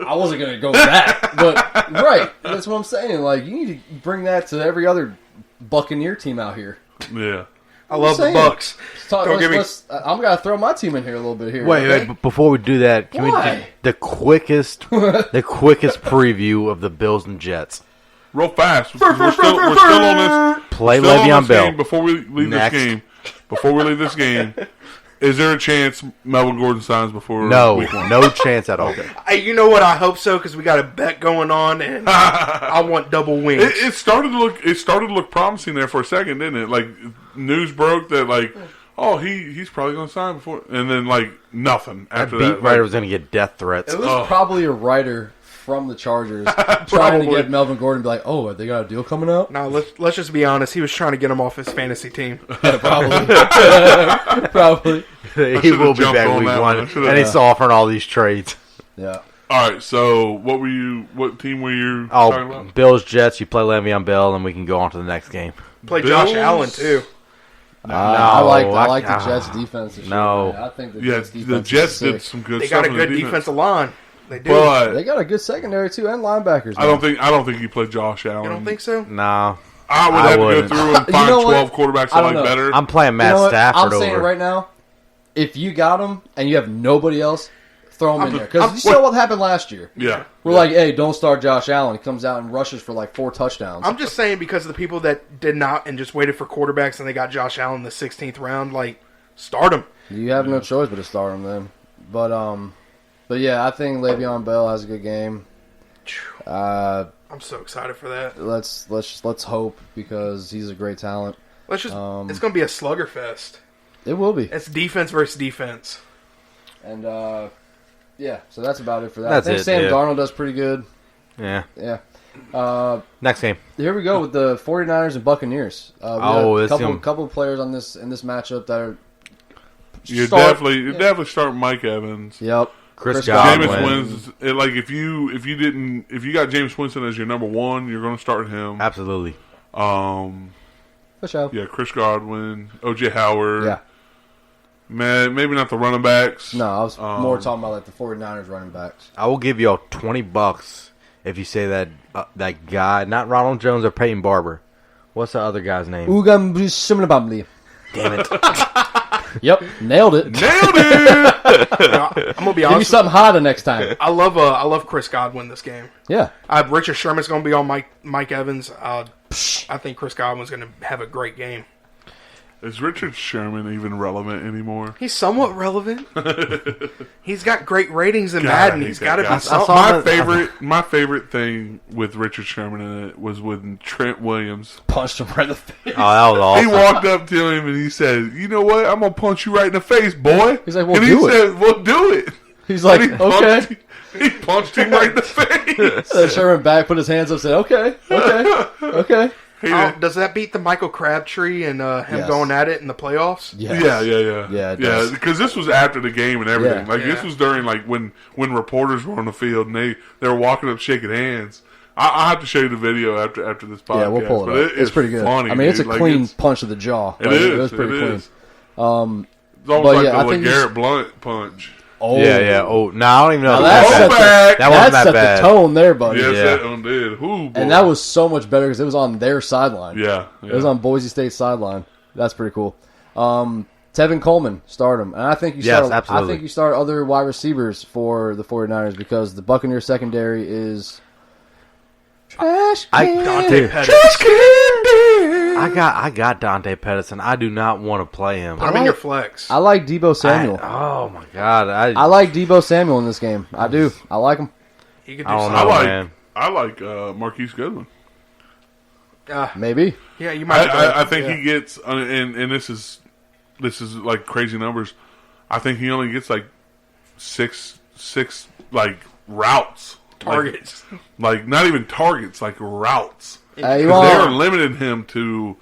I wasn't going to go with that. But, right. That's what I'm saying. Like, you need to bring that to every other Buccaneer team out here. Yeah. I love the Bucks. I'm going to throw my team in here a little bit here. Wait, before we do that, can we do the quickest preview of the Bills and Jets? Real fast. We're still on this. Play Le'Veon Bell. Before we leave this game, is there a chance Melvin Gordon signs before week 1? No chance at all. You know what? I hope so because we got a bet going on, and I want double wings. It started to look promising there for a second, didn't it? Like news broke that like, oh, he's probably going to sign before, and then like nothing after that. Beat writer was going to get death threats. It was probably a writer from the Chargers trying to get Melvin Gordon to be like, oh, they got a deal coming out? No, let's just be honest. He was trying to get him off his fantasy team. Yeah, probably. He will be back week 1, and he's offering all these trades. Yeah. All right, so what team were you talking about? Bills, Jets, you play Le'Veon Bell, and we can go on to the next game. Play Josh Allen, too. I like the Jets defense this year. I think the Jets did some good stuff. They got a good defensive line. They do. But they got a good secondary too, and linebackers. I don't think you play Josh Allen. You don't think so? No. I would have to go through and find 12 quarterbacks I like better. I'm playing Matt Stafford. I'm saying it right now. If you got him and you have nobody else, throw him in there because you saw what happened last year. Yeah, we're like, hey, don't start Josh Allen. He comes out and rushes for like 4 touchdowns. I'm just saying because of the people that did not and just waited for quarterbacks and they got Josh Allen in the 16th round, like start him. You have no choice but to start him then. But yeah, I think Le'Veon Bell has a good game. I'm so excited for that. Let's hope because he's a great talent. It's going to be a slugger fest. It will be. It's defense versus defense. And yeah, so that's about it for that. I think Sam Darnold does pretty good. Yeah. Yeah. Next game. Here we go with the 49ers and Buccaneers. We this got a game- couple of players on this in this matchup that are. You're start- definitely starting Mike Evans. Yep. Chris Jameis Godwin. wins. Like if you got James Winston as your number one, you're going to start him. Absolutely. For sure. Yeah, Chris Godwin, OJ Howard. Yeah. Man, maybe not the running backs. No, I was more talking about like the 49ers running backs. I will give y'all $20 if you say that guy, not Ronald Jones or Peyton Barber. What's the other guy's name? Damn Damn it. Yep, nailed it. Nailed it! I'm gonna be Give me honest. something harder next time. I love Chris Godwin this game. Yeah. Richard Sherman's gonna be on Mike Evans. I think Chris Godwin's gonna have a great game. Is Richard Sherman even relevant anymore? He's somewhat relevant. He's got great ratings in God, Madden. I hate He's that got to guy. be something. My favorite thing with Richard Sherman in it was when Trent Williams. Punched him right in the face. Oh, that was He awesome. walked up to him and he said, "You know what? I'm gonna punch you right in the face, boy." He's like, "Well, and do he it." said, "Well, do it." He's like, And he punched okay. He punched him right in the face. So Sherman back, put his hands up, said, okay. Does that beat the Michael Crabtree and him Yes. going at it in the playoffs? Yes. Yeah. it does. Because this was after the game and everything. Yeah. Like this Yeah. was during like when reporters were on the field and they were walking up shaking hands. I'll have to show you the video after this podcast. Yeah, we'll pull but it up. It's pretty good. Funny, I mean, it's a dude. Like, clean it's- punch to the jaw. It Like, is. It was pretty it clean. is. It's almost but like yeah, I the think he's- LeGarrette Blunt punch. Oh, Yeah. Oh, no, I don't even know. Now That that Oh, set, back. that wasn't that that set bad. the tone there, buddy. Yes, Yeah. that one did. Ooh, boy. And that was so much better because it was on their sideline. yeah. It was on Boise State's sideline. That's pretty cool. Tevin Coleman, start him. And I think you Yes, start absolutely. I think you start other wide receivers for the 49ers because the Buccaneers secondary is trash can. Dante Pettis. I got Dante Pettis, and I do not want to play him. Put him in your flex. I like Debo Samuel. Oh my god! I like Debo Samuel in this game. I do. I like him. He could do I don't something. know. I man. like Marquise Goodwin. Maybe. Yeah, you might. I think he gets and this is like crazy numbers. I think he only gets like six like routes. targets. Like not even targets, like routes. You Because they want- are limiting him to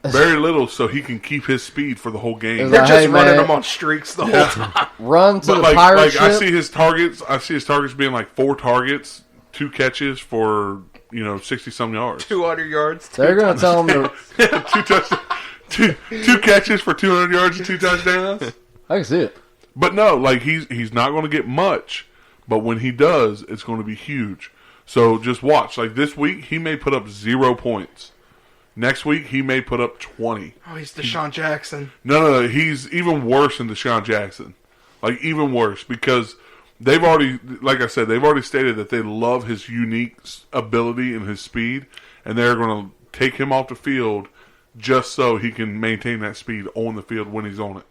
very little so he can keep his speed for the whole game. It's They're like, just hey, running man, them on streaks the whole time. run to But the like pirate ship. I see his targets being like 4 targets, 2 catches for 60 some yards. 200 yards. They're going to tell him to. 2 touchdowns. Two catches for 200 yards and 2 touchdowns. I can see it. But no, like he's not going to get much, but when he does, it's going to be huge. So just watch. Like this week, he may put up 0 points. Next week, he may put up 20. Oh, he's Deshaun Jackson. No, he's even worse than Deshaun Jackson. Like even worse because they've already, like I said, they've already stated that they love his unique ability and his speed, and they're going to take him off the field just so he can maintain that speed on the field when he's on it.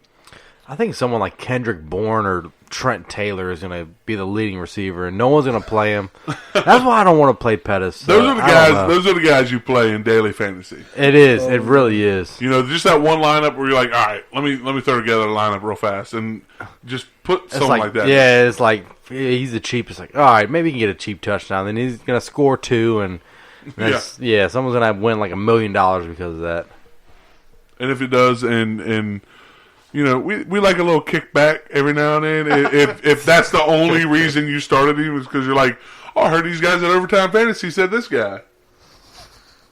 I think someone like Kendrick Bourne or Trent Taylor is going to be the leading receiver, and no one's going to play him. That's why I don't want to play Pettis. So Those are the I don't guys. know. Those are the guys you play in daily fantasy. It is. It really is. Just that one lineup where you're like, all right, let me throw together a lineup real fast and just put It's something like that. Yeah, it's like he's the cheapest. Like, all right, maybe he can get a cheap touchdown. Then he's going to score 2, and that's, someone's going to win like $1 million because of that. And if it does, and we like a little kickback every now and then. if that's the only reason you started him is because you're like, oh, I heard these guys at Overtime Fantasy said this guy.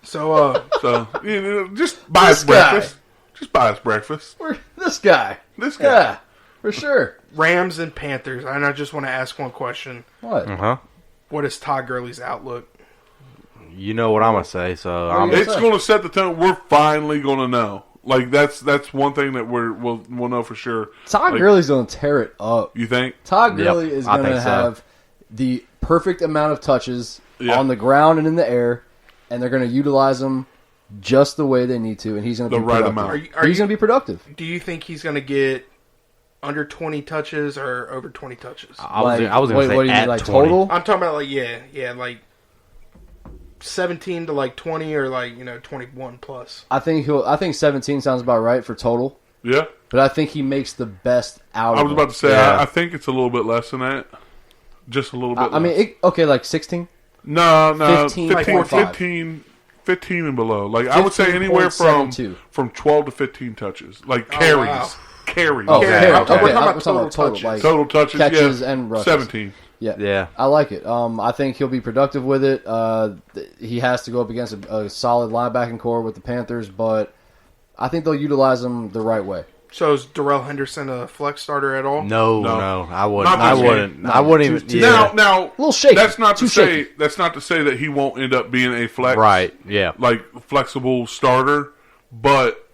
So, So just buy us This guy. breakfast. Just buy us breakfast. This guy. This guy. Yeah, for sure. Rams and Panthers. And I just want to ask one question. What? Uh-huh. What is Todd Gurley's outlook? You know what I'm going to say, so What are I'm, you It's going to set the tone. We're finally going to know. Like that's one thing that we'll know for sure. Todd Like, Gurley's going to tear it up. You think? Todd Yep, Gurley is I going to think so. have the perfect amount of touches Yeah. on the ground and in the air, and they're going to utilize them just the way they need to, and he's going to The be right productive. amount. He's going to be productive. Do you think he's going to get under 20 touches or over 20 touches? I was going wait, to say what do you at mean, like 20. total? I'm talking about like 17 to like 20 or like 21 plus. I think 17 sounds about right for total, Yeah. but I think he makes the best out I of was it. about to say, Yeah. I think it's a little bit less than that. Just a little bit I mean, less. okay, like 16. No, 15, 15, like 15 and below. Like I would say anywhere 15.72. from 12 to 15 touches. Like carries. wow. Carries. Oh, Yeah, carry. we're Okay, talking about we're total touches. like Total touches, catches yeah. and rushes. 17. Yeah, Yeah. I like it. I think he'll be productive with it. He has to go up against a solid linebacking core with the Panthers, but I think they'll utilize him the right way. So is Darrell Henderson a flex starter at all? No, No. I wouldn't. Not I this wouldn't. game. I wouldn't even. Too- Yeah. Now, A little shaky. That's not Too to say. shaky. That's not to say that he won't end up being a flex, Right. Yeah. like flexible starter. But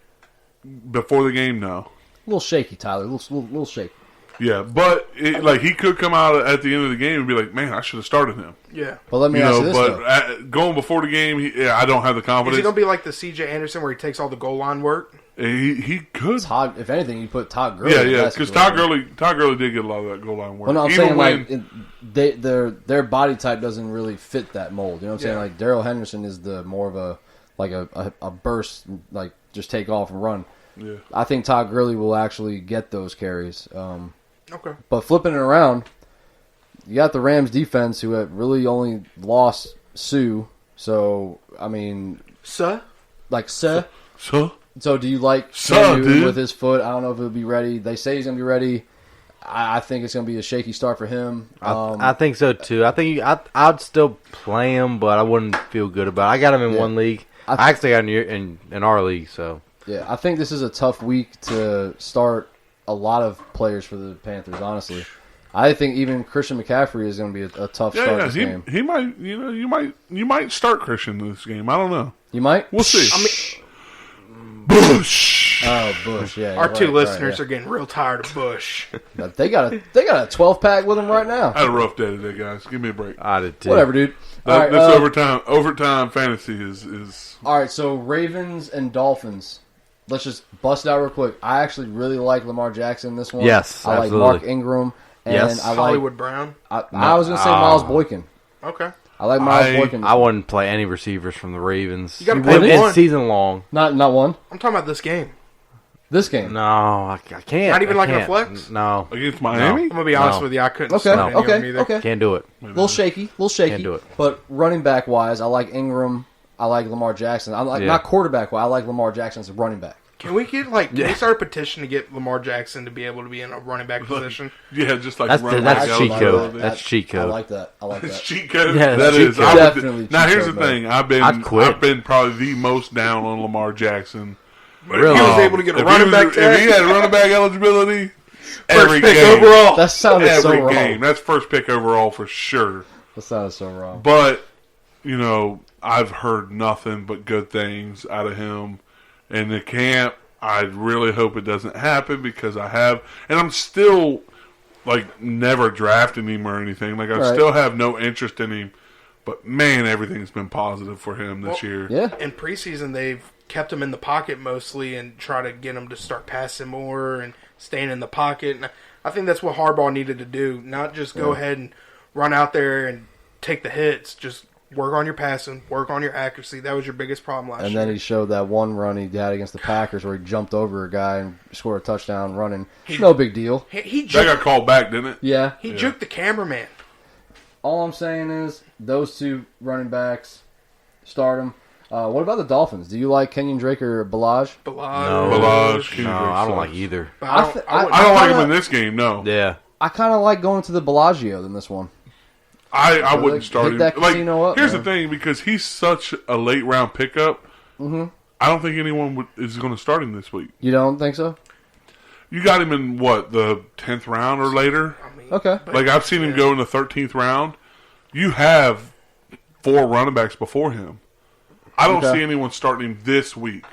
before the game, no. A little shaky, Tyler. A little shaky. Yeah, but like he could come out at the end of the game and be like, "Man, I should have started him." Yeah. But let me You ask know, you this but though: going before the game, I don't have the Is confidence. he going to be like the C.J. Anderson where he takes all the goal line work? He could. Todd, if anything, you put Todd Gurley. Yeah, in yeah, that because situation. Todd Gurley did get a lot of that goal line work. Well, no, I'm Even saying when- like their body type doesn't really fit that mold. You know what I'm saying? Yeah. Like Darrell Henderson is the more of a burst, like just take off and run. yeah. I think Todd Gurley will actually get those carries. Okay. But flipping it around, you got the Rams defense who have really only lost Sue. So I mean, Sir? like Seth. So So do you like So, Cam Newton dude. with his foot? I don't know if he'll be ready. They say he's going to be ready. I think it's going to be a shaky start for him. I think so too. I think I'd still play him, but I wouldn't feel good about it. I got him in Yeah. one league. I I actually got him in our league. So Yeah, I think this is a tough week to start a lot of players for the Panthers, honestly. I think even Christian McCaffrey is going to be a tough start yeah, this game. he might. You might start Christian in this game. I don't know. You might? We'll see. I mean, Bush. Oh, Bush, yeah. our you're two right, listeners right, are getting real tired of Bush. yeah. They got a 12-pack with him right now. I had a rough day today, guys. Give me a break. I did too. Whatever, dude. All right, This overtime fantasy is all right, so Ravens and Dolphins. Let's just bust it out real quick. I actually really like Lamar Jackson in this one. Yes, I like absolutely. Mark Ingram. And Yes. I like Hollywood Brown. I was going to say Miles Boykin. Okay. I like Miles I- Boykin. I wouldn't play any receivers from the Ravens. You gotta You play wouldn't? one. It's season long. Not one. I'm talking about this game. This game. No, I can't. Not even I like in a can't. flex? No, against Miami. I'm going to be honest No. with you. I couldn't Okay, start any of them okay, either. okay. can't do it. A little shaky. Can't do it. But running back wise, I like Ingram. I like Lamar Jackson. I like Yeah. not quarterback wise. I like Lamar Jackson as a running back. Can we get can we start a petition to get Lamar Jackson to be able to be in a running back position? Yeah, just like That's running that's back cheat out code. there. That's cheat I code. like that. I like It's that. cheat code. Yeah, that that's is. cheat I code. would- Definitely Now cheat here's code, the thing. I've I'd quit. been probably the most down on Lamar Jackson. Really? He was able to get a If running he back was, if he tag. had running back eligibility, First every pick game, overall. That sounded so every wrong. game. That's first pick overall for sure. That sounded so wrong. But I've heard nothing but good things out of him in the camp. I really hope it doesn't happen because and I'm still like never drafting him or anything. Like I Right. still have no interest in him. But man, everything's been positive for him this Well, year. Yeah. In preseason, they've kept him in the pocket mostly and try to get him to start passing more and staying in the pocket. And I think that's what Harbaugh needed to do. Not just go ahead and run out there and take the hits. Just work on your passing, work on your accuracy. That was your biggest problem last And year. then he showed that one run he had against the Packers where he jumped over a guy and scored a touchdown running. No big deal. he That got juked, called back, didn't it? Yeah. he juked the cameraman. All I'm saying is those two running backs, start them. What about the Dolphins? Do you like Kenyon Drake or Balaj? Balaj, No, I don't like either. But I don't, I thi- I wouldn't- I don't like him kinda- in this game. No, Yeah, I kind of like going to the Bellagio than this one. I So wouldn't they start hit him. that Like, casino up, here's man. the thing: because he's such a late round pickup, I don't think anyone is going to start him this week. You don't think so? You got him in what, the 10th round or later? I mean, Okay. but- Like I've seen him go in the 13th round. You have 4 running backs before him. I don't Okay. see anyone starting him this week.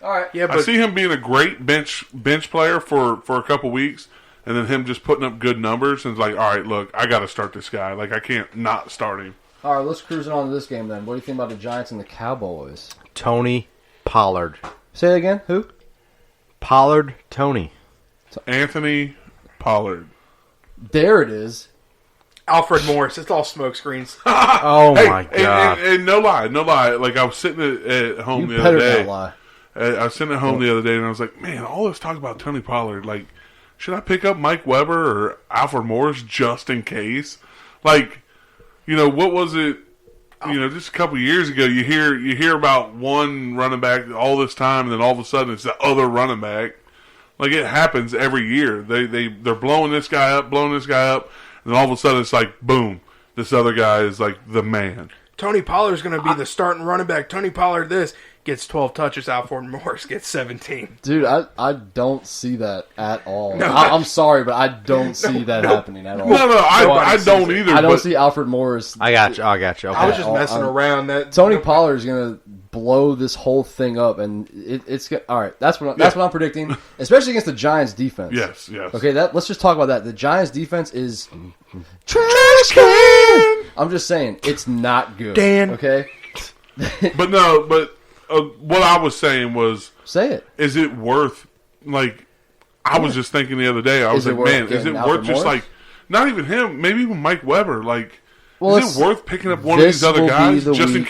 All right. yeah, I but see him being a great bench player for a couple weeks, and then him just putting up good numbers and it's like, all right, look, I got to start this guy. Like I can't not start him. All right, let's cruise on to this game then. What do you think about the Giants and the Cowboys? Tony Pollard. Say it again. Who? Pollard, Tony. Anthony Pollard. There it is. Alfred Morris. It's all smoke screens. Oh my god! And no lie. Like I was sitting at home You the other better day. not lie. I was sitting at home the other day, and I was like, man, all this talk about Tony Pollard. Like, should I pick up Mike Weber or Alfred Morris just in case? Like, what was it just a couple years ago, you hear about one running back all this time, and then all of a sudden it's the other running back. Like, it happens every year. They're blowing this guy up, and then all of a sudden it's like, boom, this other guy is like the man. Tony Pollard's going to be the starting running back. Tony Pollard gets 12 touches. Alfred Morris gets 17. Dude, I don't see that at all. I'm sorry, but I don't see that happening at all. No, I don't either. I don't but see Alfred Morris. I got you. Okay. I was just messing around. Tony Pollard is going to blow this whole thing up, and it's all right. That's what I'm predicting, especially against the Giants defense. Yes. Okay, let's just talk about that. The Giants defense is trash can. I'm just saying it's not good. Dan. Okay, But what I was saying was, say it. is it worth, like, I was just thinking the other day, I was Is it like, worth man, is getting it Alfred worth just Morris? like, not even him, maybe even Mike Weber, like, Well, is it worth picking up one of this these other will be guys the just in week-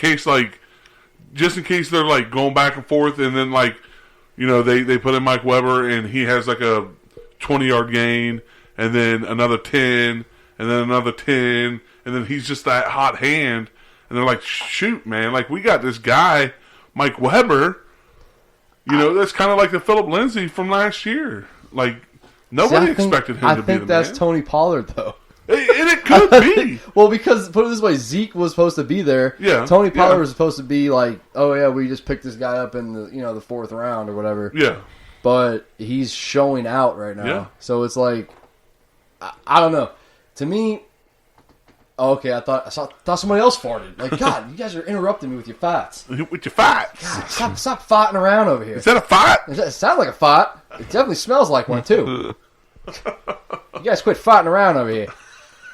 case, they're like going back and forth, and then like, they put in Mike Weber and he has like a 20-yard gain, and then another 10, and then another 10, and then he's just that hot hand, and they're like, shoot, man, like, we got this guy, Mike Weber. That's kind of like the Philip Lindsay from last year. Like, nobody expected him to be the man. I think that's Tony Pollard, though. And it could be. Well, because put it this way, Zeke was supposed to be there. Yeah, Tony Pollard yeah. was supposed to be like, oh yeah, we just picked this guy up in the fourth round or whatever. Yeah. But he's showing out right now. Yeah. So it's like, I don't know. To me, okay, I thought somebody else farted. Like, God, you guys are interrupting me with your farts. With your fights. Stop farting around over here. Is that a fight? It sounds like a fart. It definitely smells like one too. You guys quit farting around over here.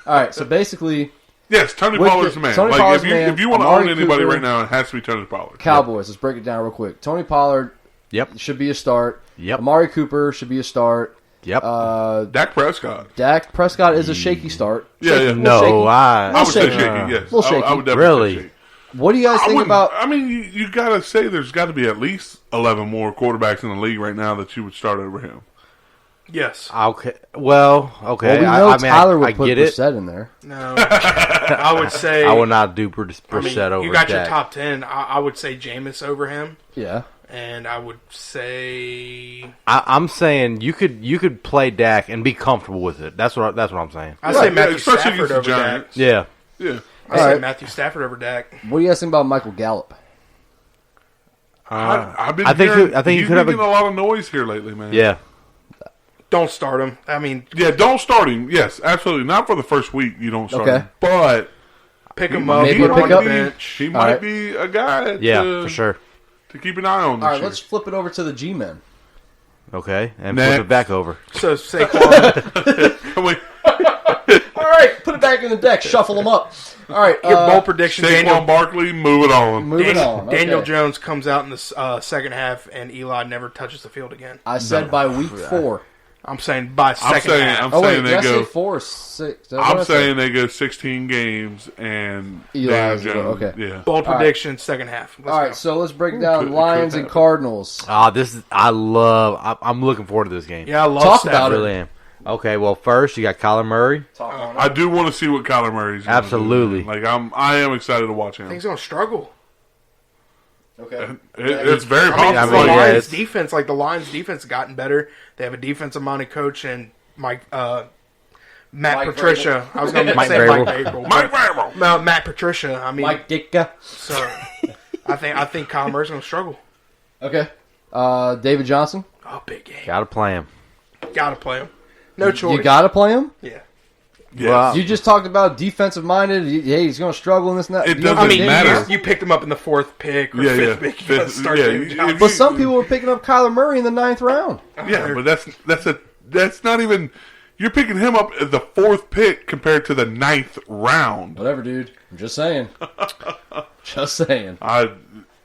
All right, so basically, Yes, Tony With Pollard's the- the man. Tony Like, Pollard's if the man. you want to Amari own anybody Cooper. right now, it has to be Tony Pollard. Cowboys. Let's break it down real quick. Tony Pollard Yep. should be a start. Yep. Amari Cooper should be a start. Yep. Dak Prescott. Dak Prescott is a shaky start. Yeah, Shaky, yeah. little no, shaky. I would say shaky. shaky, yes. Little shaky. I would definitely Really? say shaky. What do you guys I think wouldn't- about? I mean, you got to say there's got to be at least 11 more quarterbacks in the league right now that you would start over him. Yes. Okay. Well, okay. Well, we know I mean, Tyler would I put get it. Brissett in there. No. I would say. I would not do I mean, Brissett over you got your Dak. top 10. I would say Jameis over him. Yeah. And I would say. I'm saying you could play Dak and be comfortable with it. That's what I'm saying. I say Matthew especially Stafford against the over Dak. Giants. Yeah. Yeah. I say Alright. Matthew Stafford over Dak. What do you guys think about Michael Gallup? I've been I think hearing, I think he he's could been have getting a lot of noise here lately, man. Yeah. Don't start him. I mean, Yeah, don't start him. Yes, absolutely. Not for the first week you don't start Okay. him. But pick he him might, up. Maybe he a Put him on pickup? the bench. he All might right. be a guy Yeah, to, for sure. to keep an eye on this All right, year. let's flip it over to the G-men. Okay. And Next. flip it back over. So Saquon. Come on. All right, put it back in the deck. Shuffle them up. All right, Your bold prediction, Daniel. Saquon Barkley, move it on. moving on. Okay. Daniel Jones comes out in the second half, and Eli never touches the field again. I said by week 4. I'm saying by second saying- half. I'm Oh wait, saying did they I say go- 4 or 6? What did I I'm say? saying they go 16 games and Eli Daniel is the- Jones. okay. Yeah. Bold right. prediction, second half. Let's All right, go. so let's break down could- Lions could and happen. Cardinals. I'm looking forward to this game. Yeah, I love Talk Stafford. about I it. really am. Okay, well, first you got Kyler Murray. I do want to see what Kyler Murray's gonna Absolutely. do. Like I am excited to watch him. I think he's going to struggle. Okay. It's very I mean, possible. the yeah, Lions it's- defense, like the Lions defense, has gotten better. They have a defensive-minded coach and Matt Mike Patricia. I was going to Mike say Vrabel. Mike Vrabel. Mike but- Vrabel. No, Matt Patricia. I mean, Mike Ditka. so I think Kyle Murray's going to struggle. Okay. David Johnson. Oh, big game. Gotta play him. Got to play him. No choice. You got to play him? Yeah. Yes. Well, You just talked about defensive minded. Hey, he's going to struggle in this and that. It You know, doesn't I mean, matter. you picked him up in the fourth pick or Yeah, fifth yeah. pick. You gotta Fifth- start yeah, David if Johnson. But some people were picking up Kyler Murray in the 9th round. Yeah, but that's not even. You're picking him up at the 4th pick compared to the 9th round. Whatever, dude. I'm just saying. Just saying.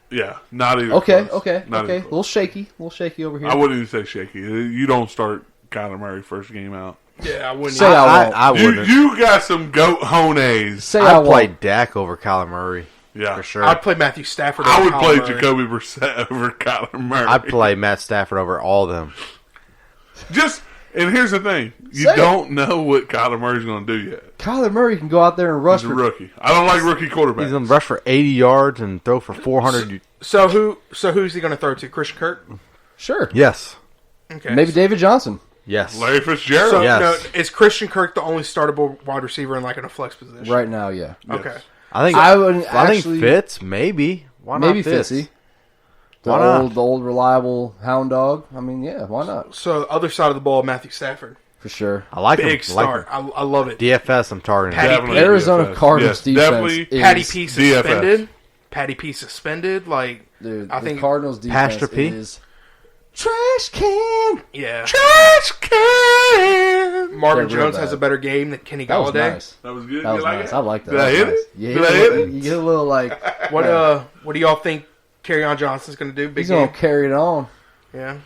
Yeah, not even. Okay, close. okay, Not okay. A even little close. shaky over here. I wouldn't even say shaky. You don't start Kyler Murray first game out. Yeah, I wouldn't. Say I won't. I You, wouldn't. you got some goat honays. Say I I'd play won't. Dak over Kyler Murray. Yeah, For sure. I'd play Matthew Stafford. I over would Kyle play Murray. Jacoby Brissett over Kyler Murray. I'd play Matt Stafford over all of them. Just And here's the thing: you Say it. don't know what Kyler Murray's going to do yet. Kyler Murray can go out there and rush He's a for. rookie. I don't like rookie quarterbacks. He's going to rush for 80 yards and throw for 400. So who's he going to throw to? Christian Kirk? Sure. Yes. Okay. Maybe David Johnson. Yes. Larry Fitzgerald. So Yes. no, is Christian Kirk the only startable wide receiver in like in a flex position? Right now, yeah. Okay. I think I would I think actually Fitz, maybe. Why not maybe Fitz? Fitzy. Why not? The old reliable hound dog. I mean, yeah, why not? So other side of the ball, Matthew Stafford. For sure. I like Big him. I like start. I love it. him. DFS, I'm targeting. Patty him. P. Arizona DFS. Cardinals Yes, defense definitely. is, Patty P DFS. suspended. Patty P suspended. Like Dude, I the think Cardinals defense Pastor P? is trash can. yeah. Trash can. Marvin Yeah, real Jones has bad. a better game than Kenny That was Galladay. nice. That was good. That You was like nice. it? I like that. Did I That was hit nice. it? You Did I hit hit it? it? You get a little like What do y'all think Kerryon Johnson's going to do? Big he's game. gonna carry it on. Yeah.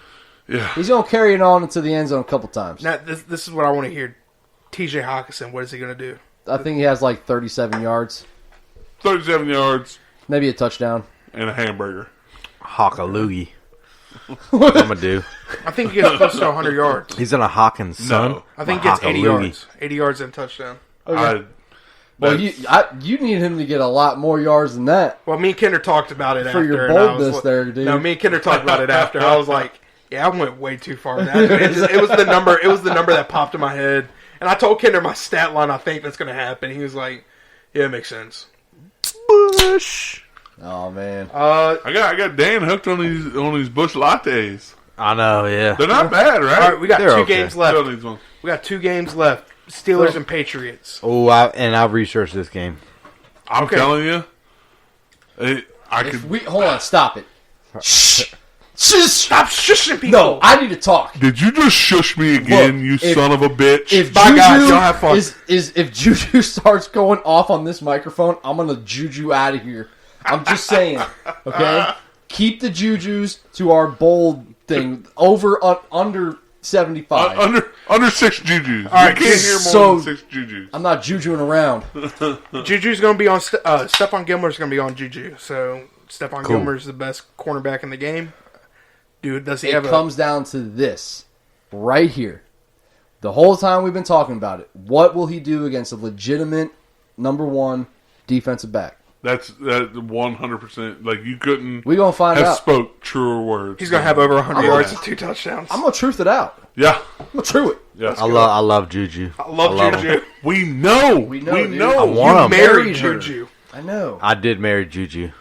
Yeah. He's gonna carry it on into the end zone a couple times. Now this is what I want to hear. T.J. Hawkinson, what is he going to do? I think he has like 37 yards, 37 yards maybe a touchdown. and a hamburger. Hawk a loogie. What I'm going to do. I think he gets close to 100 yards. He's in a Hawkins son. No. I think he Hawk gets a 80 loogie. yards. 80 yards and a touchdown. Well, That's- you need him to get a lot more yards than that. Well, me and Kinder talked about it For after. your and I was boldness like- there, dude. No, me and Kinder talked about it after. I was like, yeah, I went way too far. With that. It was the number. It was the number that popped in my head. And I told Kinder my stat line. I think that's going to happen. He was like, "Yeah, it makes sense." Bush. Oh man, I got Dan hooked on these Bush lattes. I know, yeah. They're not bad, right? All right, we got They're two okay. games left. Still needs one. We got 2 games left. Steelers and Patriots. Oh, I've researched this game. I'm Okay. telling you, I if could. we hold on, stop it. Shh. Stop shushing people. No, I need to talk. Did you just shush me again, Look, you if- son of a bitch? If Bye, Juju guys. Y'all have fun. is if Juju starts going off on this microphone, I'm gonna Juju out of here. I'm just saying, okay? Keep the Jujus to our bold thing. Under 75. under 6 jujus. right, You can't hear more so- than 6 jujus. I'm not Jujuing around. Juju's going to be on. Stephon Gilmore's going to be on Juju. So Stephon Cool. Gilmore's the best cornerback in the game. Dude, does he It have comes down to this right here. The whole time we've been talking about it. What will he do against a legitimate number 1 defensive back? That's 100%. Like, you couldn't We gonna find have out. spoke truer words. He's going to have over 100 Yeah. yards and 2 touchdowns. I'm gonna truth it out. Yeah. I'm gonna true it. Yes. I love Juju. I love Juju. him. We know. We know, dude. I know. want him. Married her. Juju. I know. I did marry Juju.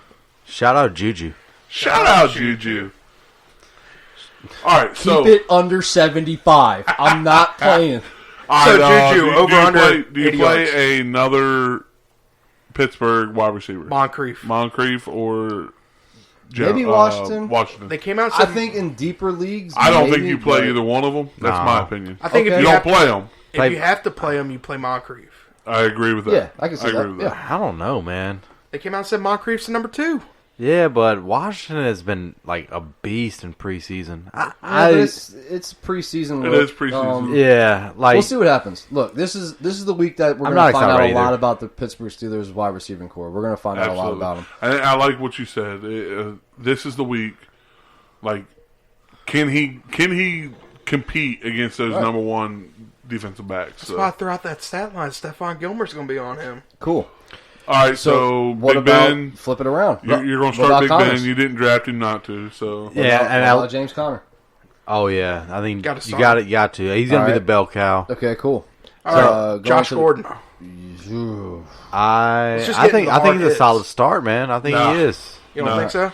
Shout out Juju. Shout out Juju. All right, so Keep it under 75. I'm not playing. all So, right, Juju, over under Do you 80 play yards. another Pittsburgh wide receiver? Moncrief. Moncrief or Maybe Washington. Washington. They came out and I said, think in deeper leagues. I don't maybe, think you play but either one of them. That's No. my opinion. I think Okay. if You you, don't have, play them. if you have to play him, you play Moncrief. I agree with that. Yeah, I can see that. agree with that. I don't know, man. They came out and said Moncrief's the number 2. Yeah, but Washington has been like a beast in preseason. Yeah, but it's preseason. It look. is preseason. Yeah, like We'll see what happens. Look, this is the week that we're I'm going not to find out excited a lot either. about the Pittsburgh Steelers wide receiving core. We're going to find out a lot Absolutely. about them. And I like what you said. This is the week. Like, can he compete against those Right. number 1 defensive backs? That's why I threw out that stat line. Stephon Gilmore's going to be on him. Cool. All right, so what Big about Ben, flip it around? you're going to What start about Big Connors? Ben. You didn't draft him not to, so yeah, What and about James Conner. oh yeah, I think Gotta you start. got it. Got to. He's gonna be Alright. the bell cow. Okay, cool. All right, going Josh to- Gordon. I just I getting think the hard he's a hits. solid start, man. I think Nah. he is. You don't No. think so?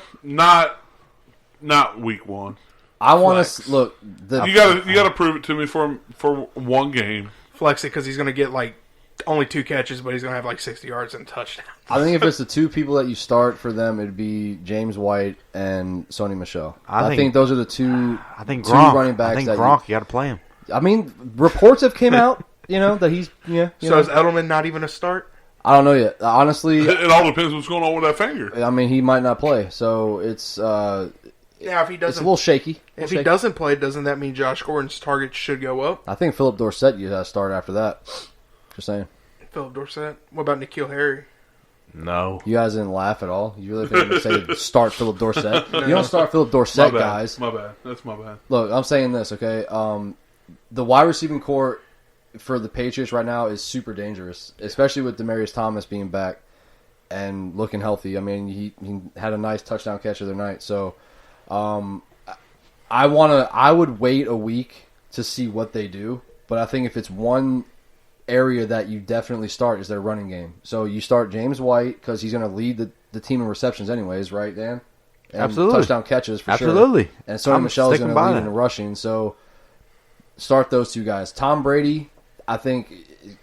not week 1. I want Flex. to look. You got to prove it to me for one game. Flex it because he's going to get like only 2 catches, but he's going to have like 60 yards and a touchdown. I think if it's the 2 people that you start for them, it'd be James White and Sony Michel. I think think- those are the 2. I think 2 Gronk. running backs I think that Gronk. You got to play him. I mean, reports have came out. That he's you So know. is Edelman not even a start? I don't know yet. Honestly, It all depends what's going on with that finger. I mean, he might not play, so it's Yeah, if he it's a doesn't, little shaky. if he doesn't play, doesn't that mean Josh Gordon's target should go up? I think Philip Dorsett you got to start after that. Just saying. Philip Dorsett. What about N'Keal Harry? No. You guys didn't laugh at all. You really think say start Philip Dorsett? You don't start Philip Dorsett, My bad. guys. My bad. That's my bad. Look, I'm saying this, okay? the wide receiving core for the Patriots right now is super dangerous, especially with Demaryius Thomas being back and looking healthy. I mean, he had a nice touchdown catch the other night. So, I would wait a week to see what they do. But I think if it's one area that you definitely start is their running game. So you start James White because he's going to lead the team in receptions anyways, right, Dan? And Absolutely. touchdown catches for Absolutely. sure. And Sony Michel's going sticking to by lead that. in the rushing. So start those two guys. Tom Brady, I think,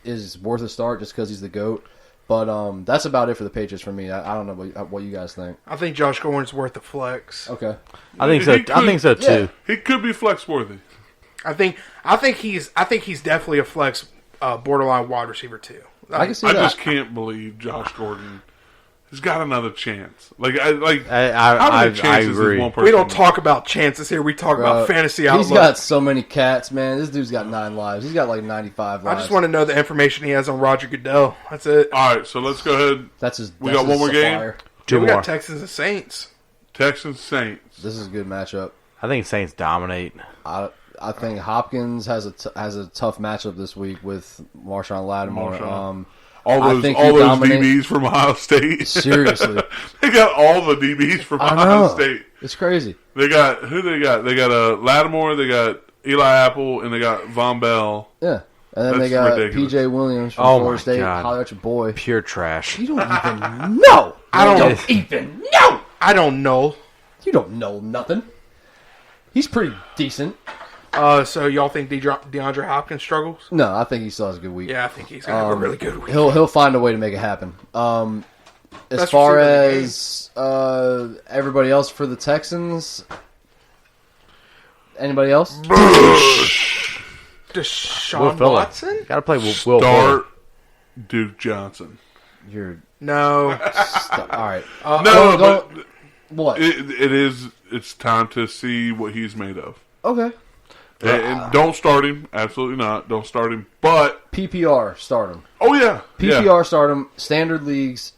is worth a start just because he's the GOAT. But that's about it for the Patriots for me. I don't know what you guys think. I think Josh Gordon's worth the flex. Okay. I think so. He I think so could- too. Yeah. He could be flex worthy. I think he's definitely a flex borderline wide receiver too. I can see I that. just can't believe Josh Gordon has got another chance. How many I chances does agree. one person? We don't talk about chances here. We talk about fantasy outlook. He's got so many cats, man. This dude's got 9 lives. He's got like 95 I lives. just want to know the information he has on Roger Goodell. That's it. All right, so let's go ahead. That's his. We that's got one his more game? supplier. Two we more. got Texans and Saints. Texans Saints. This is a good matchup. I think Saints dominate. I think Hopkins has a tough matchup this week with Marshawn Lattimore. Marshawn. I All think those he dominate- DBs from Ohio State. Seriously. They got all the DBs from I Ohio know. State. It's crazy. They got who they got? They got Lattimore, they got Eli Apple, and they got Von Bell. Yeah. And then they That's got ridiculous. P.J. Williams from Oh, Florida my State. God. Holler at your boy. Pure trash. You don't even know. I don't Yes. even know. I don't know. You don't know nothing. He's pretty decent. So y'all think DeAndre Hopkins struggles? No, I think he still has a good week. Yeah, I think he's gonna have a really good week. He'll find a way to make it happen. As Best far receiver in the as everybody else for the Texans, anybody else? Deshaun Fuller. Watson? Got to play Will Start Fuller. Duke Johnson. You're No. all right. No, go- but What? it's time to see what he's made of. Okay. And don't start him. Absolutely not. Don't start him. But PPR, start him. oh yeah, PPR, start him. Standard leagues,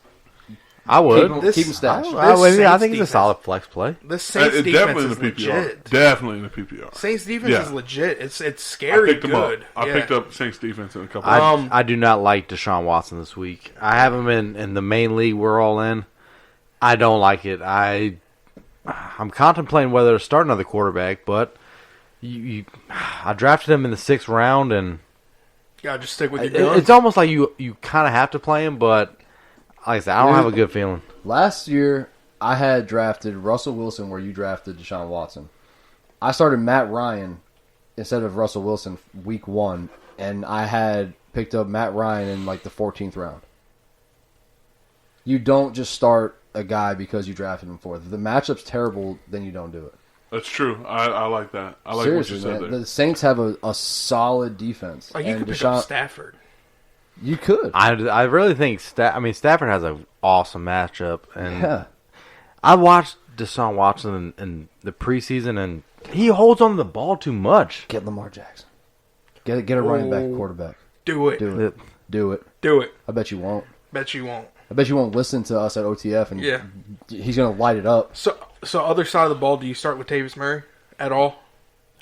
I would. keep him stashed. I Saints think he's a defense. solid flex play. This Saints Yeah. defense Definitely in is the PPR. legit. Definitely in the PPR. Saints defense Yeah. is legit. It's I scary picked him good. up. I Yeah. picked up Saints defense in a couple. I do not like Deshaun Watson this week. I have him in the main league we're all in. I don't like it. I'm contemplating whether to start another quarterback, but I drafted him in the 6th round, and Gotta just stick with your gun. it's almost like you kind of have to play him, but like I said, I don't have a good feeling. Last year, I had drafted Russell Wilson where you drafted Deshaun Watson. I started Matt Ryan instead of Russell Wilson week 1, and I had picked up Matt Ryan in like the 14th round. You don't just start a guy because you drafted him for. If the matchup's terrible, then you don't do it. That's true. I like that. I like Seriously, what you said man. there. The Saints have a solid defense. Like you and could pick up Deshaun, Stafford. you could. I really think Stafford has an awesome matchup, and Yeah. I watched Deshaun Watson in the preseason, and he holds on to the ball too much. Get Lamar Jackson. Get a running back quarterback. Do it. Do it. Do it. Do it. I bet you won't. Bet you won't. I bet you won't listen to us at OTF, and Yeah. he's going to light it up. So other side of the ball, do you start with Latavius Murray at all?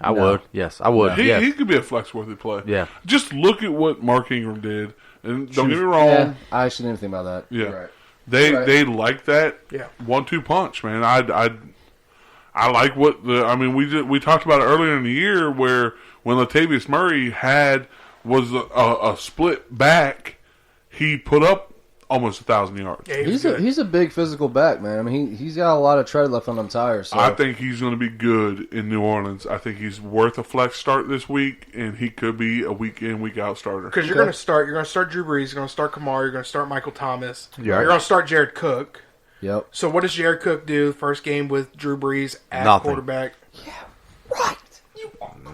I No. would, yes, I would, He, yes. he could be a flex worthy play. Yeah. Just look at what Mark Ingram did, and don't get me wrong. Yeah, I actually didn't think about that. Yeah. You're right. They Right. they like that Yeah. 1-2 punch, man. I like what we talked about it earlier in the year where when Latavius Murray was a split back, he put up almost 1,000 yards. Yeah, he was good. He's a big physical back, man. I mean, he's got a lot of tread left on them tires. So. I think he's going to be good in New Orleans. I think he's worth a flex start this week, and he could be a week in, week out starter. Because you're Okay. going to start Drew Brees, you're going to start Kamara, you're going to start Michael Thomas, Yeah. you're going to start Jared Cook. Yep. So what does Jared Cook do first game with Drew Brees at Nothing. quarterback?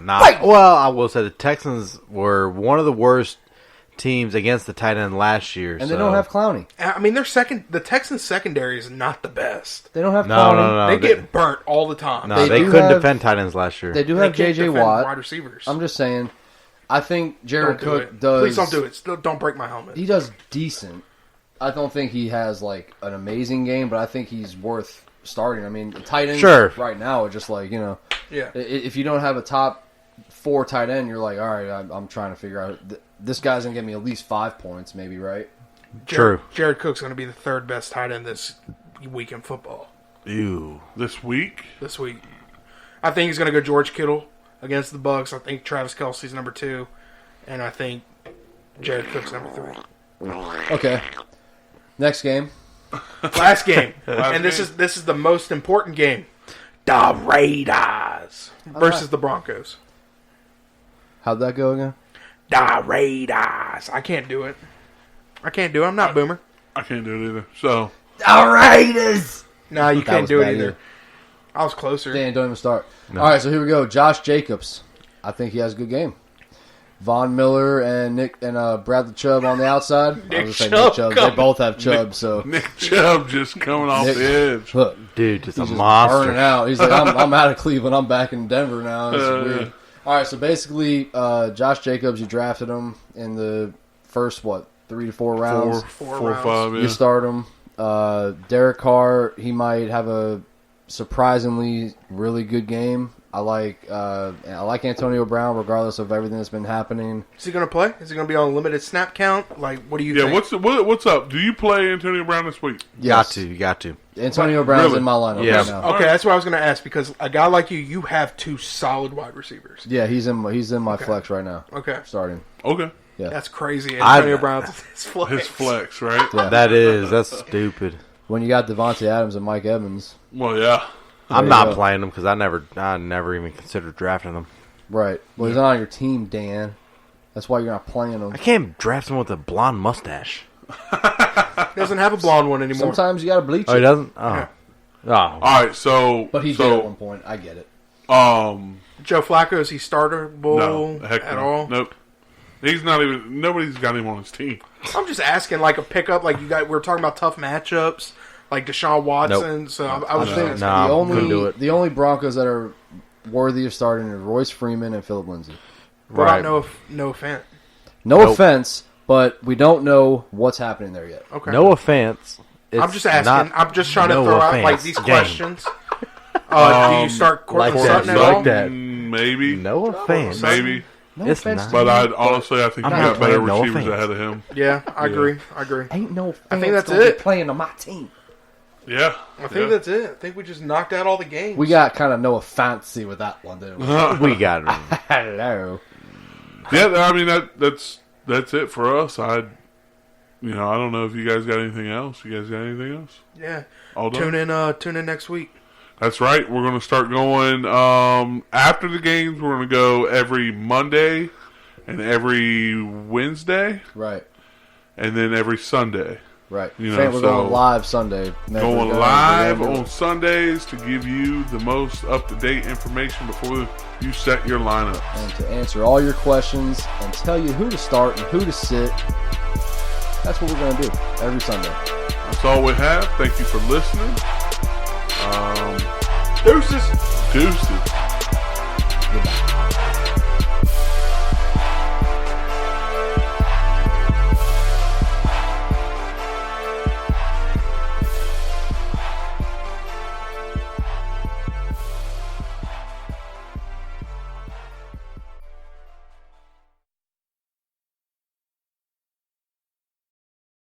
Well, I will say the Texans were one of the worst teams against the tight end last year. And they don't have Clowney. I mean, the Texans secondary is not the best. They don't have No, Clowney. no. They get burnt all the time. No, they do couldn't have- defend tight ends last year. They do They have can't J.J. defend Watt. wide receivers. I'm just saying. I think Jared Don't do Cook it. does. Please don't do it. Still, don't break my helmet. He does decent. I don't think he has like an amazing game, but I think he's worth starting. I mean, the tight ends Sure. right now are just like Yeah. if you don't have a top 4 tight end, you're like, all right, I'm trying to figure out this guy's gonna give me at least 5 points, maybe, right? True. Jared Cook's going to be the 3rd best tight end this week in football. Ew. This week? This week, I think he's going to go George Kittle against the Bucs. I think Travis Kelce's number 2, and I think Jared Cook's number 3. Okay. Next game. Last game, and this is the most important game: the Raiders versus the Broncos. How'd that go again? The Raiders. I can't do it. I'm not Boomer. I can't do it either. So, The Raiders. No, you That can't was do it bad either. I was closer. Dan, don't even start. All right, so here we go. Josh Jacobs. I think he has a good game. Von Miller and Bradley Chubb on the outside. I was gonna say Nick Chubb. They both have Chubb, so Nick Chubb just coming off Nick- the edge. look, Dude, just he's a just monster. burning out. He's like, I'm out of Cleveland. I'm back in Denver now. It's weird. All right, so basically, Josh Jacobs, you drafted him in the first 3 to 4 rounds. Four, rounds. 5, yeah. You start him. Derek Carr, he might have a surprisingly really good game. I like Antonio Brown, regardless of everything that's been happening. Is he going to play? Is he going to be on a limited snap count? Like, what do you Yeah, think? what's up? Do you play Antonio Brown this week? Yes. You got to. Antonio Brown's Really? in my lineup Yeah. right now. Okay, that's what I was going to ask, because a guy like you have 2 solid wide receivers. Yeah, he's in my flex right now. Okay. Starting. Okay. That's crazy. Antonio Brown's his flex. His flex, right? Yeah. That's stupid. When you got Devontae Adams and Mike Evans. Well, yeah. I'm you not go. playing him because I never even considered drafting him. Right. Well, he's not on your team, Dan. That's why you're not playing him. I can't draft him with a blonde mustache. Doesn't have a blonde one anymore. Sometimes you got to bleach Oh, he it. doesn't? Oh. Yeah. Oh. All right, so But he did at one point. I get it. Joe Flacco, is he starterable no, heck at no. all? Nope. He's not even. Nobody's got him on his team. I'm just asking, like a pickup. Like we're talking about tough matchups, like Deshaun Watson. Nope. So I was I just think asking. Nah, couldn't do the it. the only Broncos that are worthy of starting are Royce Freeman and Philip Lindsay. What Right. about Noah Fant? No Nope. offense, but we don't know what's happening there yet. Okay. No offense. I'm just asking. not- I'm just trying to no throw out like offense. these Game. questions. Do you start like Courtland that, Sutton at like all? that. Maybe. No offense. Maybe. No It's offense not. to But you, I think you I'm got not better playing no receivers offense. ahead of him. Yeah, I agree. I agree. ain't no I think fans that's gonna be it. playing on my team. Yeah. I think that's it. I think we just knocked out all the games. We got kind of no fancy with that one, didn't we? We got him. Hello. Yeah, I mean that's it for us. I don't know if you guys got anything else. You guys got anything else? Yeah. All done? Tune in next week. That's right. We're going to start going after the games. We're going to go every Monday and every Wednesday, Right. and then every Sunday. Right. You know, We're so- going live Sunday. Remember, Going guys, live remember. on Sundays to give you the most up-to-date information before you set your lineup. And to answer all your questions and tell you who to start and who to sit. That's what we're going to do every Sunday. That's all we have. Thank you for listening. Deuces. Deuces. Goodbye.